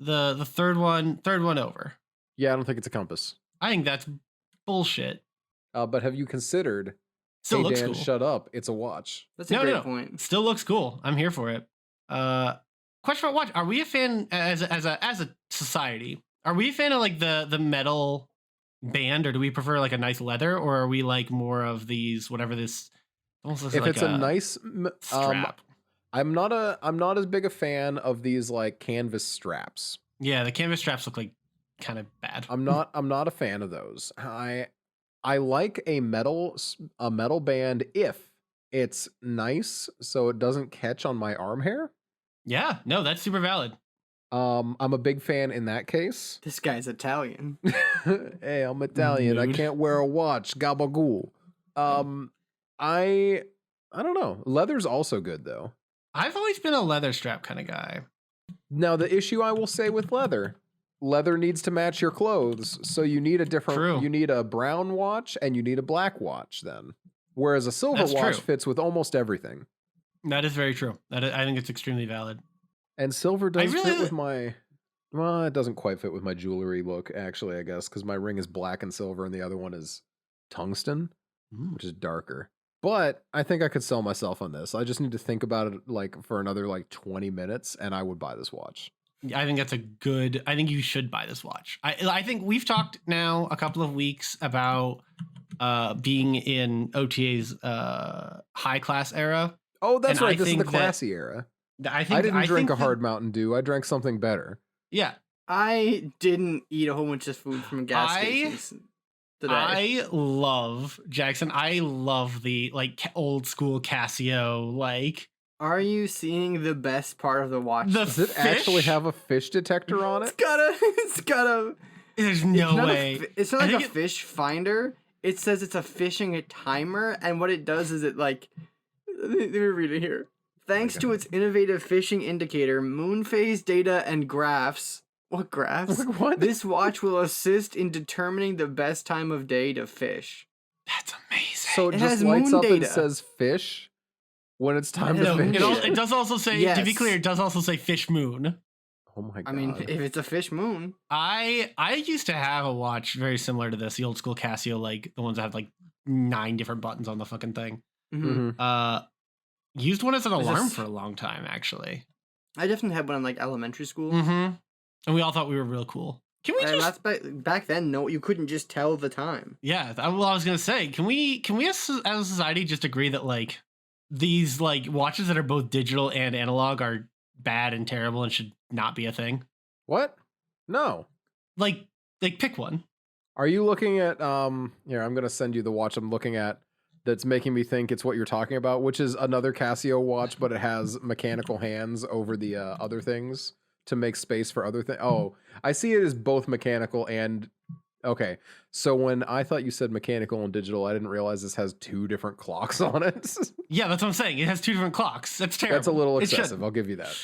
The third one over.
Yeah, I don't think it's a compass.
I think that's bullshit.
But have you considered?
Still
Hey
looks
Dan,
cool.
shut up! It's a watch.
That's a great point.
Still looks cool. I'm here for it. Question about watch. Are we a fan as a society? Are we a fan of like the metal band, or do we prefer like a nice leather, or are we like more of these whatever this almost looks
If
like
it's a nice
strap?
I'm not as big a fan of these like canvas straps.
Yeah, the canvas straps look like kind of bad.
I'm not a fan of those. I like a metal band if it's nice so it doesn't catch on my arm hair.
Yeah, no, that's super valid.
I'm a big fan in that case.
This guy's Italian.
Hey, I'm Italian. I
Mood.
can't wear a watch. Gabagool. I don't know. Leather's also good though.
I've always been a leather strap kind of guy.
Now the issue I will say with leather needs to match your clothes, so you need a different.
True.
You need a brown watch and you need a black watch then. Whereas a silver
That's
watch
true.
fits with almost everything.
That is very true. I think it's extremely valid.
And silver does
really
fit with my. Well, it doesn't quite fit with my jewelry look, actually, I guess, because my ring is black and silver and the other one is tungsten, which is darker. But I think I could sell myself on this. I just need to think about it like for another like 20 minutes and I would buy this watch.
I think that's I think you should buy this watch. I think we've talked now a couple of weeks about being in OTA's high class era.
Oh, that's
And
right.
I
This is the
think that-
classy era.
I
I didn't drink a
that-
hard Mountain Dew. I drank something better.
Yeah,
I didn't eat a whole bunch of food from gas stations today.
I love Jackson. I love the like old school Casio. Like,
Are you seeing the best part of the watch?
The
Does it actually
fish?
have a fish detector on it?
It's got a.
there's
It's
no
not
way.
it's not
I
like a
think
fish finder. It says it's a fishing timer, and what it does is it like. Let me read it here. Thanks to its innovative fishing indicator, moon phase data, and graphs. What graphs?
What?
This watch will assist in determining the best time of day to fish.
That's amazing.
So it
It
just
has
lights
moon
up and
data.
says fish when it's time
It
to
has
fish.
moon data.
It does also say, to be
Yes.
clear, it does also say fish moon.
Oh my god.
I mean, if it's a fish moon.
I used to have a watch very similar to this, the old school Casio, like the ones that have like 9 different buttons on the fucking thing.
Mhm.
Mhm.
Used one as an
Is
alarm
this-
for a long time, actually.
I definitely had one in like elementary school.
Mm-hmm. And we all thought we were real cool. Can we just?
That's back then. No, you couldn't just tell the time.
Yeah. Well, I was gonna say, can we as a society just agree that like these like watches that are both digital and analog are bad and terrible and should not be a thing?
What? No.
Like pick one.
Are you looking at here, I'm gonna send you the watch I'm looking at that's making me think it's what you're talking about, which is another Casio watch, but it has mechanical hands over the other things to make space for other things. Oh, I see it as both mechanical and okay. So when I thought you said mechanical and digital, I didn't realize this has 2 different clocks on it.
Yeah, that's what I'm saying. It has 2 different clocks. That's terrible.
That's a little
It
excessive.
shouldn't.
I'll give you that.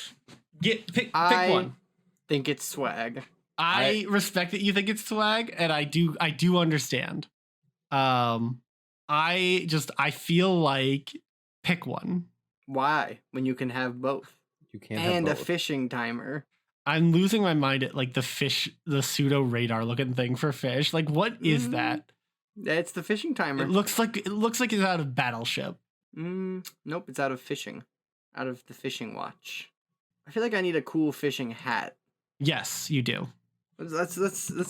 Pick
I
one.
think it's swag.
I respect that you think it's swag, and I do understand. I feel like pick one.
Why? When you can have both.
You can't
And
have
a
both.
fishing timer.
I'm losing my mind at like the pseudo radar looking thing for fish. Like, what is that?
It's the fishing timer.
It looks like it's out of Battleship.
Nope, it's out of fishing. Out of the fishing watch. I feel like I need a cool fishing hat.
Yes, you do.
Let's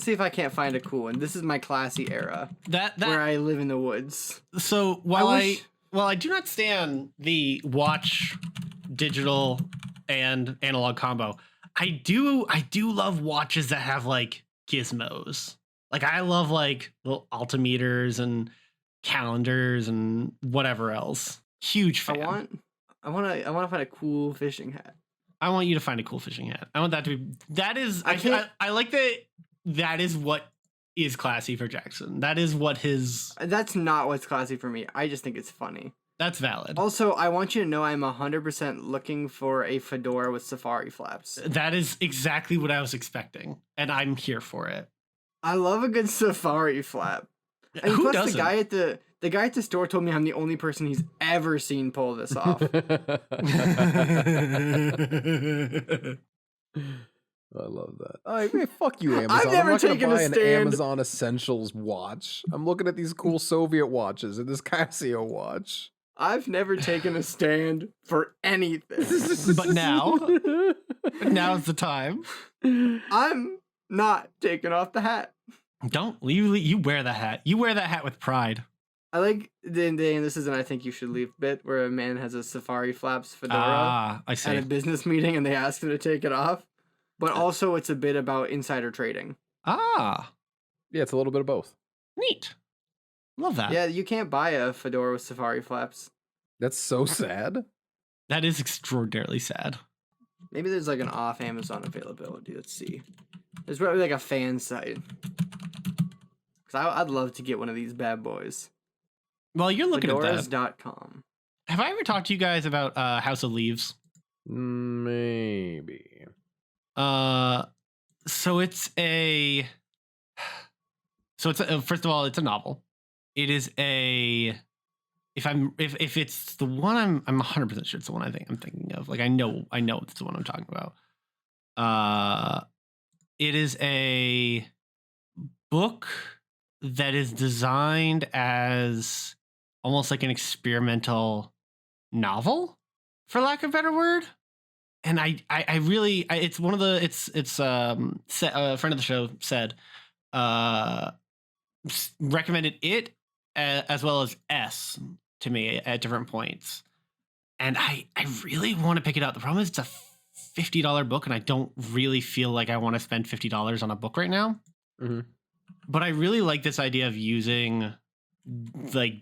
see if I can't find a cool one. This is my classy era
That
where I live in the woods.
So while
I
I do not stand the watch digital and analog combo, I do love watches that have like gizmos. Like I love like little altimeters and calendars and whatever else. Huge fan.
I want to find a cool fishing hat.
I want you to find a cool fishing hat. I want that to be. That is. I like that. That is what is classy for Jackson. That is what his.
That's not what's classy for me. I just think it's funny.
That's valid.
Also, I want you to know I'm 100% looking for a fedora with safari flaps.
That is exactly what I was expecting, and I'm here for it.
I love a good safari flap. And
Who
plus,
doesn't?
the guy at the store told me I'm the only person he's ever seen pull this off.
I love that. Hey, fuck you, Amazon.
I've never
I'm not gonna
taken a
buy an
stand.
Amazon Essentials watch. I'm looking at these cool Soviet watches and this Casio watch.
I've never taken a stand for anything.
But now's the time.
I'm not taking off the hat.
Don't you wear that hat. You wear that hat with pride.
I like this is an I think you should leave bit where a man has a safari flaps fedora
I see.
at a business meeting and they ask him to take it off. But also it's a bit about insider trading.
Yeah, it's a little bit of both.
Neat. Love that.
Yeah, you can't buy a fedora with safari flaps.
That's so sad.
That is extraordinarily sad.
Maybe there's like an off Amazon availability. Let's see. There's probably like a fan site. Because I'd love to get one of these bad boys.
Well, you're looking at that.
Fedoras.com.
Have I ever talked to you guys about House of Leaves?
Maybe.
So it's first of all, it's a novel. It is if it's the one I'm 100% sure it's the one I'm thinking of. Like I know it's the one I'm talking about. It is a book that is designed as almost like an experimental novel, for lack of a better word. And I really it's one of the a friend of the show said recommended it as well as S to me at different points, and I really want to pick it up. The problem is it's a $50 book, and I don't really feel like I want to spend $50 on a book right now.
Mm-hmm.
But I really like this idea of using like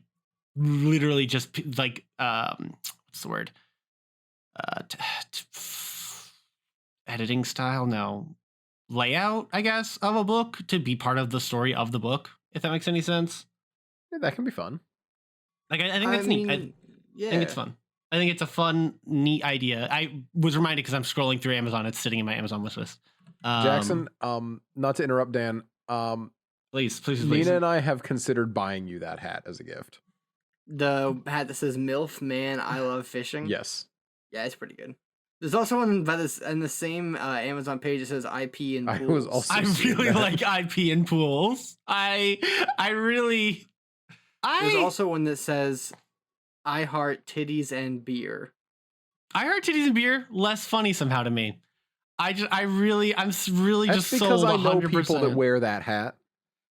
literally just like what's the word? Editing style, no, layout, I guess, of a book to be part of the story of the book, if that makes any sense.
Yeah, that can be fun.
Like I think that's neat. I think it's fun. I think it's a fun, neat idea. I was reminded because I'm scrolling through Amazon. It's sitting in my Amazon wish list.
Jackson, not to interrupt Dan,
please.
Nina and I have considered buying you that hat as a gift.
The hat that says MILF, man, I love fishing.
Yes.
Yeah, it's pretty good. There's also one by this on the same Amazon page that says IP and pools.
I really like IP and pools. There's
also one that says I heart titties and beer.
I heart titties and beer less funny somehow to me. I'm really
That's
just
because
sold
I know
100%.
people that wear that hat,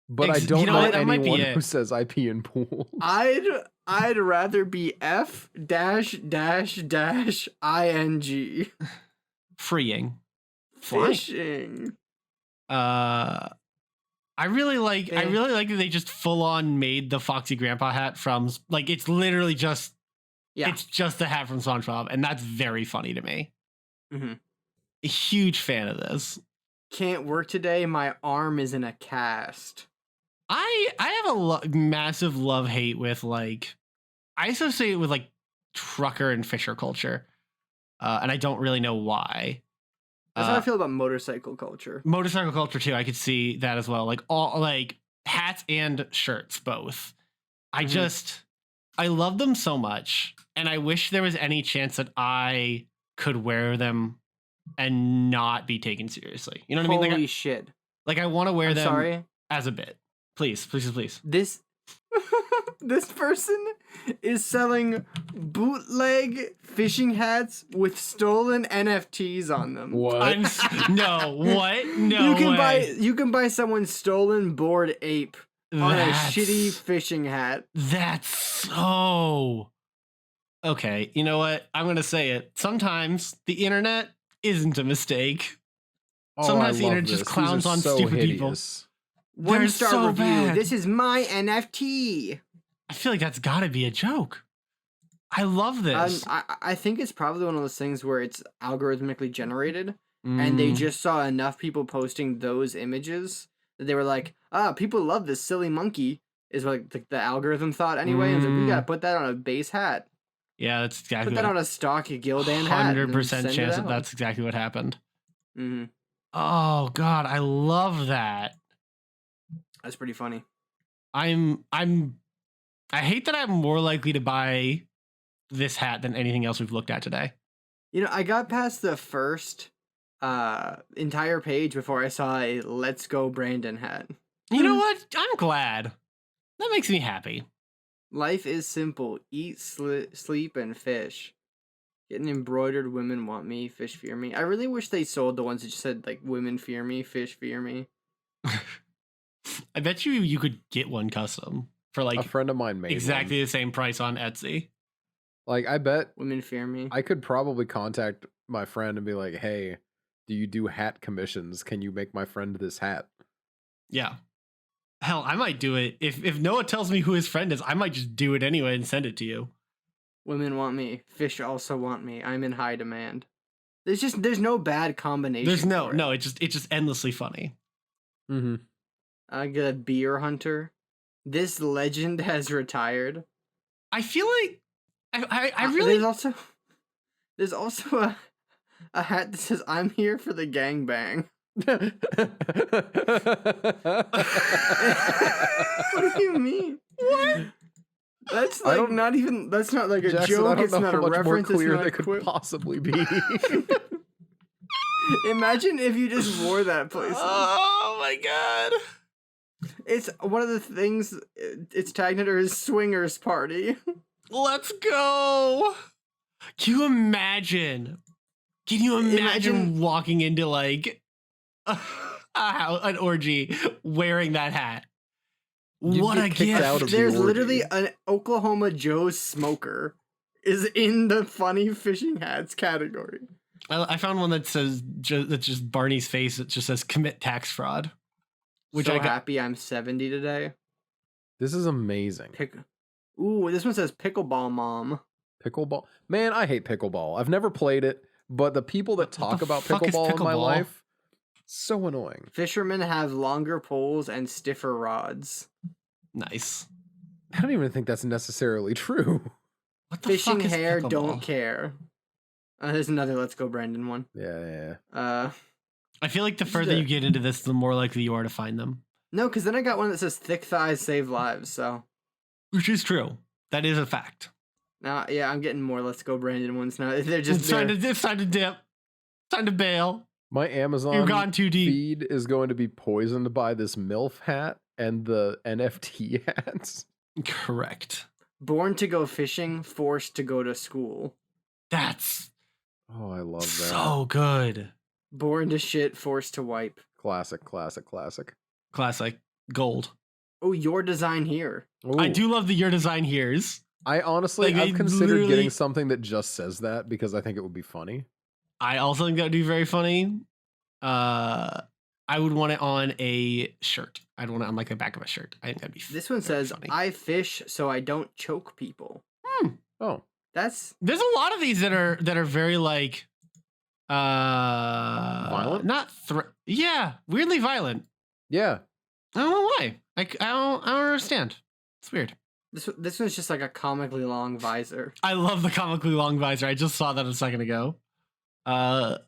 but I
You
don't
know
know
what? That might be
anyone
it.
who says I pee in pools.
I'd rather be F dash dash dash ing.
Freeing. Flying.
Fishing.
I really like that they just full on made the Foxy Grandpa hat from like it's literally just it's just the hat from SpongeBob, and that's very funny to me.
Mm-hmm.
A huge fan of this.
Can't work today. My arm is in a cast.
I have a massive love hate with like I associate it with like trucker and fisher culture, and I don't really know why.
That's how I feel about motorcycle culture.
Motorcycle culture too. I could see that as well. Like all like hats and shirts both. I love them so much, and I wish there was any chance that I could wear them and not be taken seriously. You know what I mean?
Holy shit!
Like I want to wear them
Sorry.
as a bit. Please.
This this person is selling bootleg fishing hats with stolen NFTs on them.
What?
No, what? No,
You can buy someone's stolen Bored Ape on a shitty fishing hat.
That's so okay. You know what? I'm gonna say it. Sometimes the internet isn't a mistake. Sometimes the internet just clowns on stupid people.
One star
so
review.
bad.
This is my NFT.
I feel like that's got to be a joke. I love this.
I think it's probably one of those things where it's algorithmically generated, and they just saw enough people posting those images that they were like, people love this silly monkey, is what the algorithm thought anyway. And it's like, we gotta put that on a base hat.
Yeah, that's exactly.
Put that on a stock Gildan hat.
100% chance that that's exactly what happened.
Mm-hmm.
Oh God, I love that.
That's pretty funny.
I hate that I'm more likely to buy this hat than anything else we've looked at today.
You know, I got past the first entire page before I saw a "Let's Go Brandon" hat.
You know what? I'm glad. That makes me happy.
Life is simple: eat, sleep, and fish. Getting embroidered. Women want me. Fish fear me. I really wish they sold the ones that just said like "Women fear me. Fish fear me."
I bet you could get one custom for like
a friend of mine made
exactly the same price on Etsy.
Like I bet
Women fear me.
I could probably contact my friend and be like, "Hey, do you do hat commissions? Can you make my friend this hat?"
Yeah. Hell, I might do it. If Noah tells me who his friend is, I might just do it anyway and send it to you.
Women want me. Fish also want me. I'm in high demand. There's no bad combination.
It's just endlessly funny.
Mm-hmm.
I got a beer hunter. This legend has retired.
I feel like I really
there's also a hat that says "I'm here for the gangbang." What do you mean? What? That's like that's not like a
Jackson,
joke.
It's not
a
much
reference.
more clear
it's not
they could possibly be.
Imagine if you just wore that places.
Oh my God.
It's one of the things. It's tagged under his swingers party.
Let's go. Can you imagine? Can you imagine walking into like an orgy wearing that hat? What a gift!
There's literally an Oklahoma Joe smoker is in the funny fishing hats category.
I found one that says that's just Barney's face. It just says "commit tax fraud."
Which I got happy I'm 70 today.
This is amazing.
Ooh, this one says pickleball mom.
Pickleball? Man, I hate pickleball. I've never played it, but the people that talk about pickleball in my life, so annoying.
Fishermen have longer poles and stiffer rods.
Nice.
I don't even think that's necessarily true.
What the
Fishing
fuck is
hair
pickleball?
don't care. There's another Let's Go Brandon one.
Yeah.
I feel like the further you get into this, the more likely you are to find them.
No, because then I got one that says thick thighs save lives, so.
Which is true. That is a fact.
Now, yeah, I'm getting more Let's Go Brandon ones now. They're just
it's time to dip. Time to bail.
My Amazon
You've gone too deep.
feed is going to be poisoned by this MILF hat and the NFT hats.
Correct.
Born to go fishing, forced to go to school.
That's
I love that.
So good.
Born to shit, forced to wipe.
Classic.
Classic. Gold.
Oh, your design here.
I
Ooh.
do love the your design here's.
I honestly,
Like,
I've
they
considered
literally-
getting something that just says that because I think it would be funny.
I also think that would be very funny. I would want it on a shirt. I'd want it on like the back of a shirt. I think that'd be.
This one
very
says,
funny.
I fish so I don't choke people.
Oh,
That's
There's a lot of these that are very like
violent?
Not yeah, weirdly violent.
yeah.
I don't know why. I don't understand. It's weird.
this one's just like a comically long visor.
I love the comically long visor. I just saw that a second ago.
I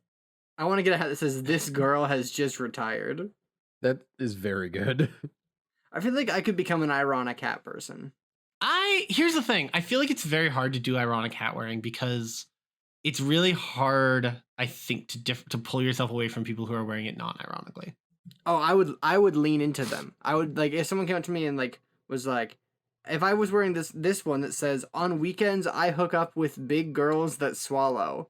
want to get a hat that says, this girl has just retired.
That is very good.
I feel like I could become an ironic hat person.
Here's the thing. I feel like it's very hard to do ironic hat wearing because it's really hard, I think, to pull yourself away from people who are wearing it non-ironically.
Oh, I would lean into them. I would, like, if someone came up to me and like was like, if I was wearing this one that says, on weekends I hook up with big girls that swallow.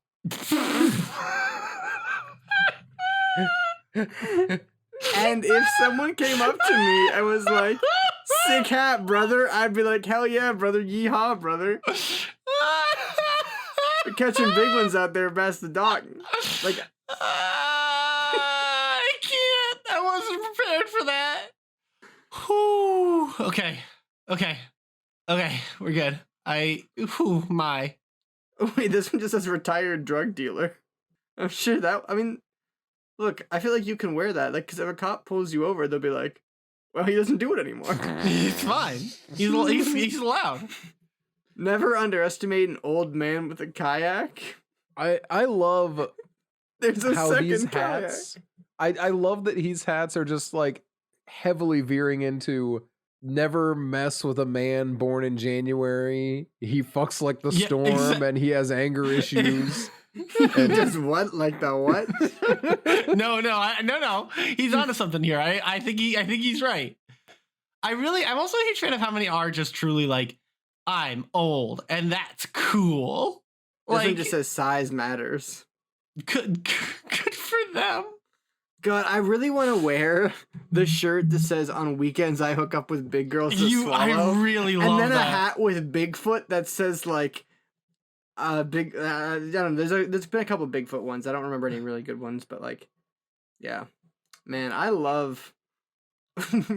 And if someone came up to me and was like, sick hat, brother, I'd be like, hell yeah, brother, yeehaw, brother. We're catching big ones out there past the dock. Like,
I can't. I wasn't prepared for that. Whew. Okay. We're good. My.
oh, wait, this one just says retired drug dealer. I'm sure that, I mean, look, I feel like you can wear that. Like, because if a cop pulls you over, they'll be like, well, he doesn't do it anymore.
It's fine. He's allowed.
Never underestimate an old man with a kayak.
I love
There's a
how
second
these
kayak.
hats. I love that these hats are just like heavily veering into never mess with a man born in January. He fucks like the
Yeah,
storm and he has anger issues.
And just what? Like the what?
No. He's onto something here. I think he's right. I'm also a huge fan of how many are just truly like, I'm old and that's cool.
This one
Like,
just says size matters.
good for them.
God, I really want to wear the shirt that says on weekends I hook up with big girls that swallow.
I really love
and then
that.
a hat with Bigfoot that says like big I don't know, there's been a couple Bigfoot ones. I don't remember any really good ones, but like, yeah. Man, I love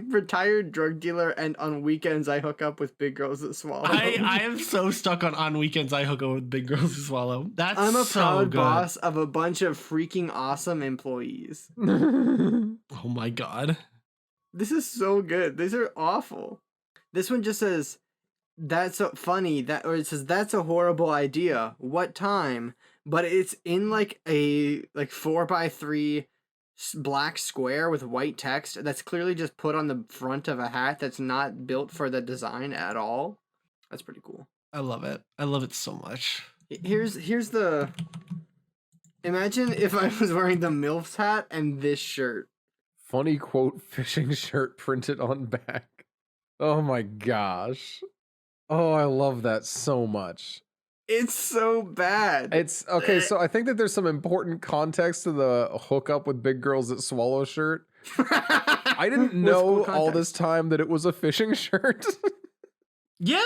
retired drug dealer and on weekends I hook up with big girls that swallow.
I am so stuck on weekends I hook up with big girls who swallow. That's
I'm a
so
proud
good.
boss of a bunch of freaking awesome employees.
Oh my god.
This is so good. These are awful. This one just says, that's so funny, that, or it says, that's a horrible idea. What time? But it's in like a 4x3 black square with white text that's clearly just put on the front of a hat that's not built for the design at all. That's pretty cool.
I love it. I love it so much.
Here's the, imagine if I was wearing the MILF's hat and this shirt.
Funny quote fishing shirt printed on back. Oh my gosh. Oh, I love that so much.
It's so bad.
It's okay, so I think that there's some important context to the hook up with big girls that swallow shirt. I didn't know all this time that it was a fishing shirt.
Yeah.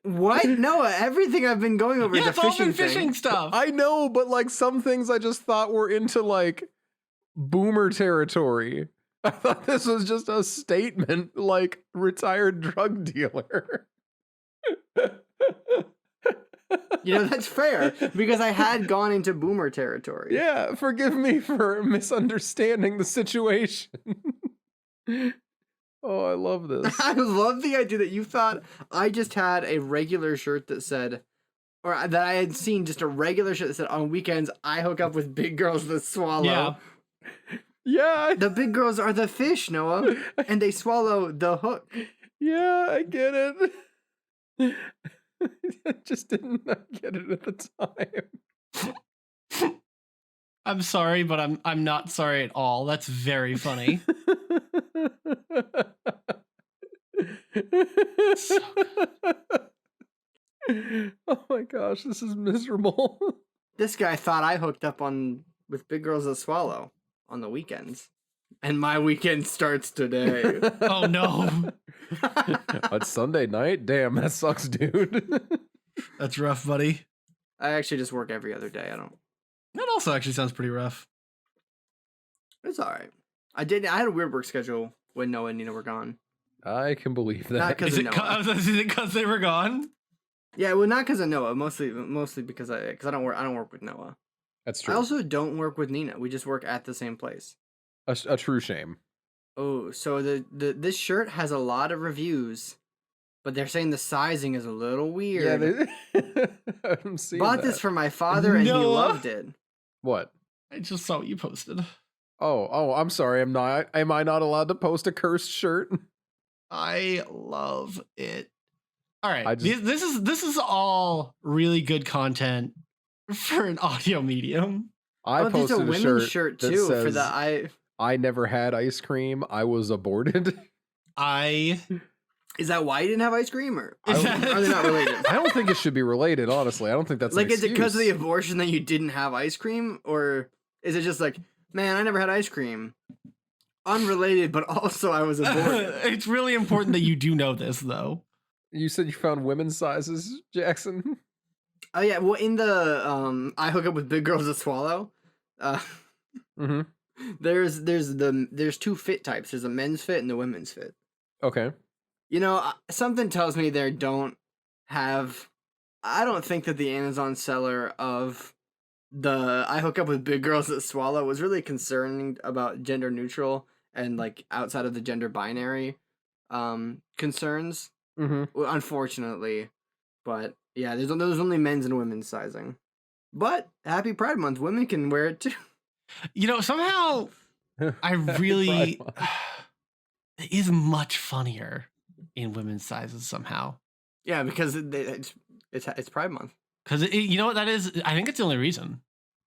What? No, everything I've been going over
Yeah,
is a
it's all
fishing
been
thing.
fishing stuff.
I know, but like some things I just thought were into like boomer territory. I thought this was just a statement like retired drug dealer.
You know, that's fair, because I had gone into boomer territory.
Yeah, forgive me for misunderstanding the situation. Oh, I love this.
I love the idea that you thought I just had a regular shirt that said, or that I had seen just a regular shirt that said, on weekends, I hook up with big girls that swallow.
Yeah.
Yeah,
The big girls are the fish, Noah, and they swallow the hook.
yeah, I get it. I just didn't get it at the time.
I'm sorry, but I'm not sorry at all. That's very funny. So
Oh my gosh, this is miserable.
This guy thought I hooked up on with Big Girls That Swallow on the weekends. And my weekend starts today.
Oh no.
It's Sunday night? Damn, that sucks, dude.
That's rough, buddy.
I actually just work every other day.
That also actually sounds pretty rough.
It's all right. I had a weird work schedule when Noah and Nina were gone.
I can believe that.
Not 'cause
Is
of
it
Noah.
is it because they were gone?
Yeah, well, not because of Noah. Mostly because I don't work with Noah.
That's true.
I also don't work with Nina. We just work at the same place.
A true shame.
Oh, so this shirt has a lot of reviews, but they're saying the sizing is a little weird.
Yeah, I'm seeing
Bought this for my father and he
Noah?
loved it.
What?
I just saw what you posted.
Oh, I'm sorry. Am I not allowed to post a cursed shirt?
I love it. All right,
I just-
this is all really good content for an audio medium.
I
There's
posted
a
a
women's
shirt
shirt
that
too
says,
for the
I never had ice cream. I was aborted.
Is that why you didn't have ice cream, or
Is
are
that-
they not related?
I don't think it should be related, honestly. I don't think that's
Like,
an
is it because of the
excuse.
abortion that you didn't have ice cream, or is it just like, man, I never had ice cream? Unrelated, but also I was aborted.
It's really important that you do know this, though.
You said you found women's sizes, Jackson?
Oh yeah, well in the I hook up with Big Girls That Swallow.
Mm-hmm.
There's two fit types. There's a men's fit and the women's fit.
Okay.
You know, something tells me they don't have. I don't think that the Amazon seller of the I hook up with Big Girls That Swallow was really concerned about gender neutral and like outside of the gender binary concerns.
Mm-hmm.
Well, unfortunately, but yeah, there's only men's and women's sizing. But happy Pride Month, women can wear it too.
You know, somehow I really it is much funnier in women's sizes somehow.
Yeah, because it's Pride Month,
Because you know what that is? I think it's the only reason.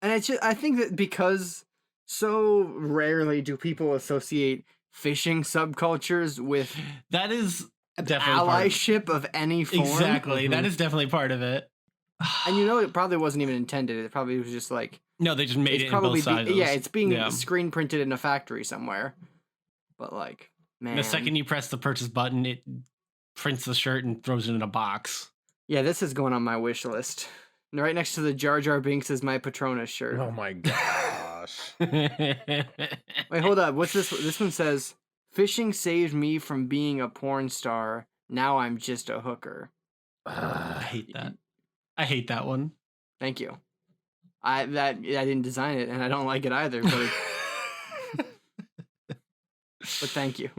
and I think that because so rarely do people associate fishing subcultures with
That is definitely part of-
allyship of any form.
Exactly. That is definitely part of it.
And you know, it probably wasn't even intended. It probably was just like
No, they just made
it's
it in
probably
both sizes.
it's being
Yeah.
screen printed in a factory somewhere. But like, man,
The second you press the purchase button, it prints the shirt and throws it in a box.
yeah, this is going on my wish list. And right next to the Jar Jar Binks is my Patronus shirt.
Oh my gosh.
Wait, hold up. What's this? This one says, "Fishing saved me from being a porn star. Now I'm just a hooker."
I hate that. I hate that one.
Thank you. I didn't design it, and I don't like it either. But thank you.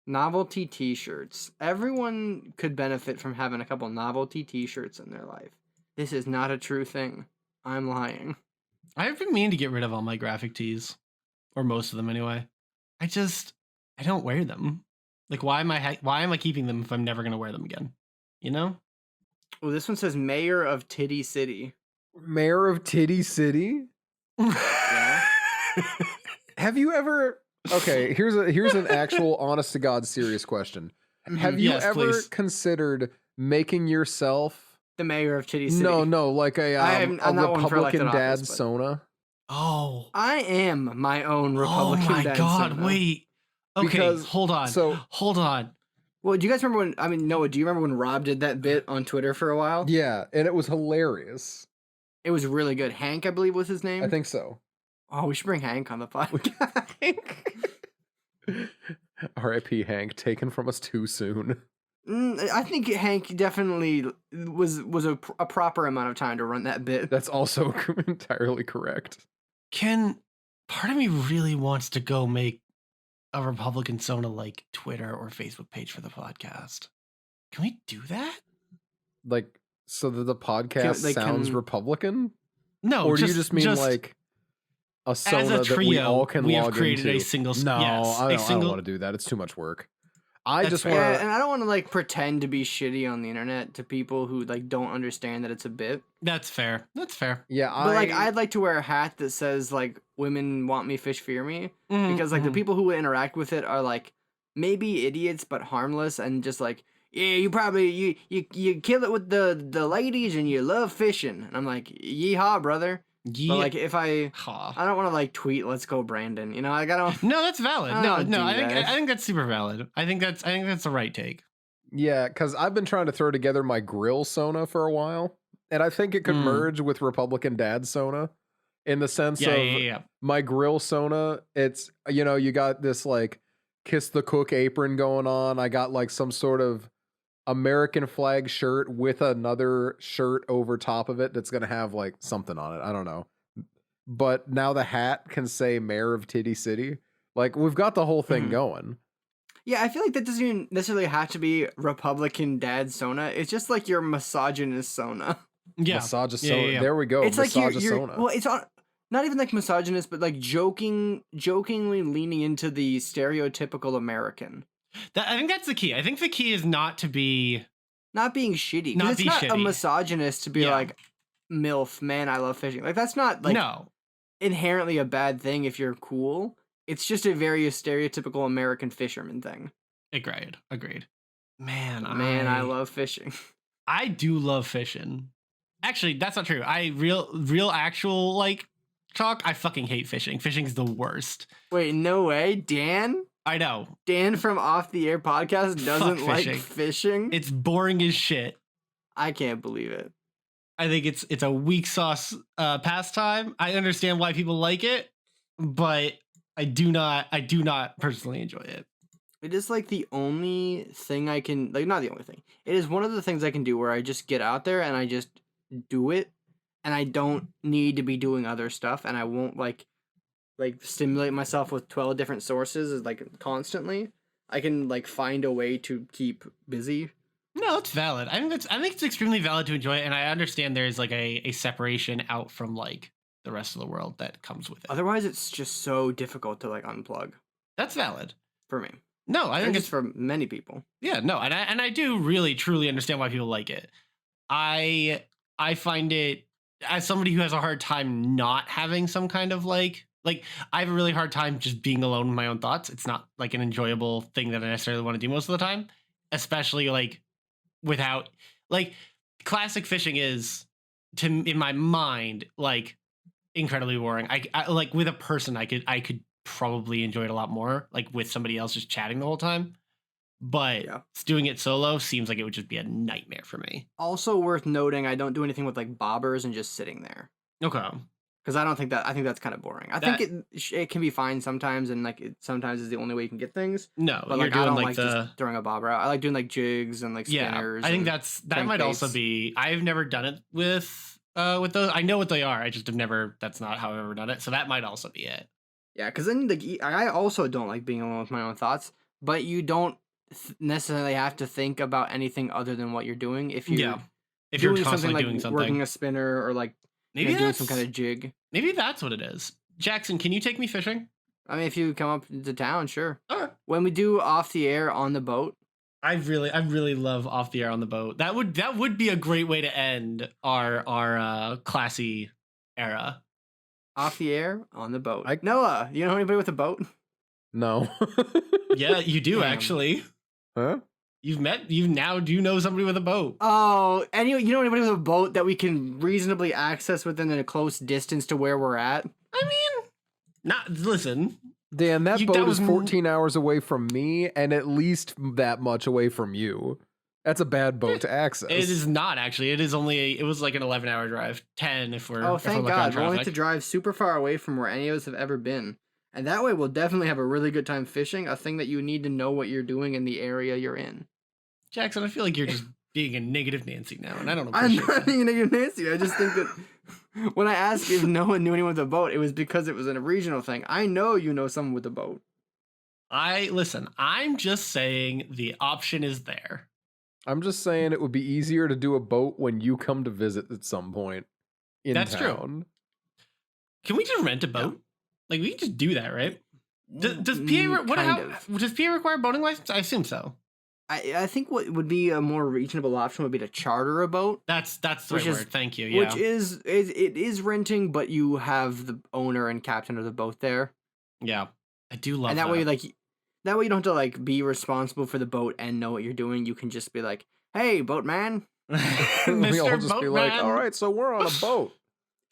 Novelty T-shirts. Everyone could benefit from having a couple novelty T-shirts in their life. This is not a true thing. I'm lying.
I've been meaning to get rid of all my graphic tees, or most of them anyway. I don't wear them. Like, why am I keeping them if I'm never gonna wear them again? You know?
Well, this one says Mayor of Titty City.
Mayor of Titty City?
Yeah.
Have you ever Okay, here's an actual honest to God serious question. Have you
Yes,
ever
please.
considered making yourself
The Mayor of Titty City.
No, like
I'm not one for
Republican
elected
dad
office, but-
Sona?
Oh.
I am my own
Oh
Republican.
my
dad
god,
Sona.
wait. Okay,
Because-
hold on.
so-
hold on.
Well, do you guys remember Noah, do you remember when Rob did that bit on Twitter for a while?
Yeah, and it was hilarious.
It was really good. Hank, I believe was his name.
I think so.
Oh, we should bring Hank on the podcast.
R.I.P. Hank, taken from us too soon.
I think Hank definitely was a proper amount of time to run that bit.
That's also entirely correct.
Part of me really wants to go make a Republican Sona like Twitter or Facebook page for the podcast. Can we do that?
Like, so that the podcast sounds Republican?
No,
Or do you just mean like a
as
Sona
a trio,
that we all can
we
log
have created
into?
a single.
No,
yes,
I
a
don't
single.
want to do that. It's too much work. I
That's
just
fair.
want
Yeah,
to.
and I don't want to like pretend to be shitty on the internet to people who like don't understand that it's a bit.
That's fair. That's fair.
Yeah,
But like I'd like to wear a hat that says like "Women want me, fish fear me," because like the people who interact with it are like maybe idiots but harmless and just like, yeah, you probably you kill it with the ladies and you love fishing, and I'm like, yeehaw, brother.
Yeah.
But like if I
Huh.
don't want to like tweet "Let's go Brandon," you know, like I don't.
No, that's valid.
I
No,
don't
no,
do
I think
that.
I think that's super valid. I think that's the right take.
Yeah, because I've been trying to throw together my grill Sona for a while, and I think it could merge with Republican Dad Sona in the sense of my grill Sona. It's, you got this like kiss the cook apron going on. I got like some sort of American flag shirt with another shirt over top of it that's going to have like something on it. I don't know. But now the hat can say Mayor of Titty City. Like, we've got the whole thing going.
Yeah, I feel like that doesn't even necessarily have to be Republican Dad Sona. It's just like your misogynist Sona.
Yeah.
Misogynist Sona. There we go.
It's like you're
Sona.
well, it's on not even like misogynist, but like jokingly leaning into the stereotypical American.
I think that's the key. I think the key is not being shitty.
It's not a misogynist to be like MILF, man, I love fishing. Like that's not like inherently a bad thing if you're cool. It's just a very stereotypical American fisherman thing.
Agreed. Man,
I love fishing.
I do love fishing. Actually, that's not true. Real actual like talk. I fucking hate fishing. Fishing's the worst.
Wait, no way, Dan?
I know.
Dan from Off the Air podcast doesn't like fishing.
It's boring as shit.
I can't believe it.
I think it's a weak sauce pastime. I understand why people like it, but I do not personally enjoy it.
It is like the only thing I can like, not the only thing. It is one of the things I can do where I just get out there and I just do it, and I don't need to be doing other stuff, and I won't like stimulate myself with 12 different sources like constantly. I can like find a way to keep busy.
No, it's valid. I think it's extremely valid to enjoy it, and I understand there's like a separation out from like the rest of the world that comes with it.
Otherwise, it's just so difficult to like unplug.
That's valid
for me.
No, I think
it's for many people.
Yeah, no, and I do really truly understand why people like it. I find it, as somebody who has a hard time not having some kind of like I have a really hard time just being alone with my own thoughts. It's not like an enjoyable thing that I necessarily want to do most of the time, especially like without like classic fishing is in my mind like incredibly boring. I like with a person I could probably enjoy it a lot more, like with somebody else just chatting the whole time. But doing it solo seems like it would just be a nightmare for me.
Also worth noting, I don't do anything with like bobbers and just sitting there.
Okay.
Because I think that's kind of boring. I think it can be fine sometimes, and like it sometimes is the only way you can get things.
No,
but like I don't like just throwing a bobber out. I like doing like jigs and like spinners.
I think that might also be. I've never done it with those. I know what they are. I just have never. That's not how I've ever done it. So that might also be it.
Yeah, because then like I also don't like being alone with my own thoughts. But you don't necessarily have to think about anything other than what you're doing. If you're
doing
something like
doing something,
working a spinner or like maybe doing some kind of jig.
Maybe that's what it is. Jackson, can you take me fishing?
I mean, if you come up to town, sure.
All right.
When we do Off the Air on the boat.
I really love Off the Air on the boat. That would be a great way to end our classy era.
Off the Air on the boat. Noah, you know anybody with a boat?
No.
Yeah, you do actually.
Huh?
You now do know somebody with a boat.
Oh, anyway, you know anybody with a boat that we can reasonably access within a close distance to where we're at?
I mean, listen.
Dan, that boat is 14 hours away from me and at least that much away from you. That's a bad boat to access.
It is not actually. It was like an 11-hour drive. 10 if we're.
Oh, thank God. We only have to drive super far away from where any of us have ever been. And that way we'll definitely have a really good time fishing, a thing that you need to know what you're doing in the area you're in.
Jackson, I feel like you're just being a negative Nancy now, and I don't know.
I'm not being a negative Nancy. I just think that when I asked if no one knew anyone with a boat, it was because it was a regional thing. I know you know someone with a boat.
Listen, I'm just saying the option is there.
I'm just saying it would be easier to do a boat when you come to visit at some point in town. That's true.
Can we just rent a boat? Like, we can just do that, right? Does PA require a boating license? I assume so.
I think what would be a more reasonable option would be to charter a boat.
That's the right word. Thank you. Yeah.
Which it is renting, but you have the owner and captain of the boat there.
Yeah, I do love that.
And that way you don't have to like be responsible for the boat and know what you're doing. You can just be like, "Hey, boatman."
We all just be like, "All right, so we're on a boat."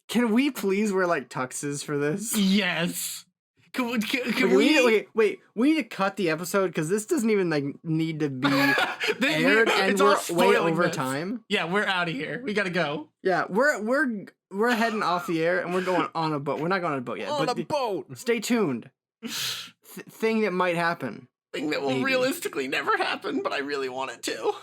Can we please wear like tuxes for this?
Yes. Can
Okay,
we?
wait. We need to cut the episode because this doesn't even like need to be aired, and
it's all
we're way
spoiling
over
this.
time.
Yeah, we're out of here. We gotta go.
Yeah, we're heading off the air, and we're going on a boat. We're not going on a boat yet.
On
but
a boat.
Stay tuned. Thing that might happen.
Thing that will
Maybe.
realistically never happen, but I really want it to.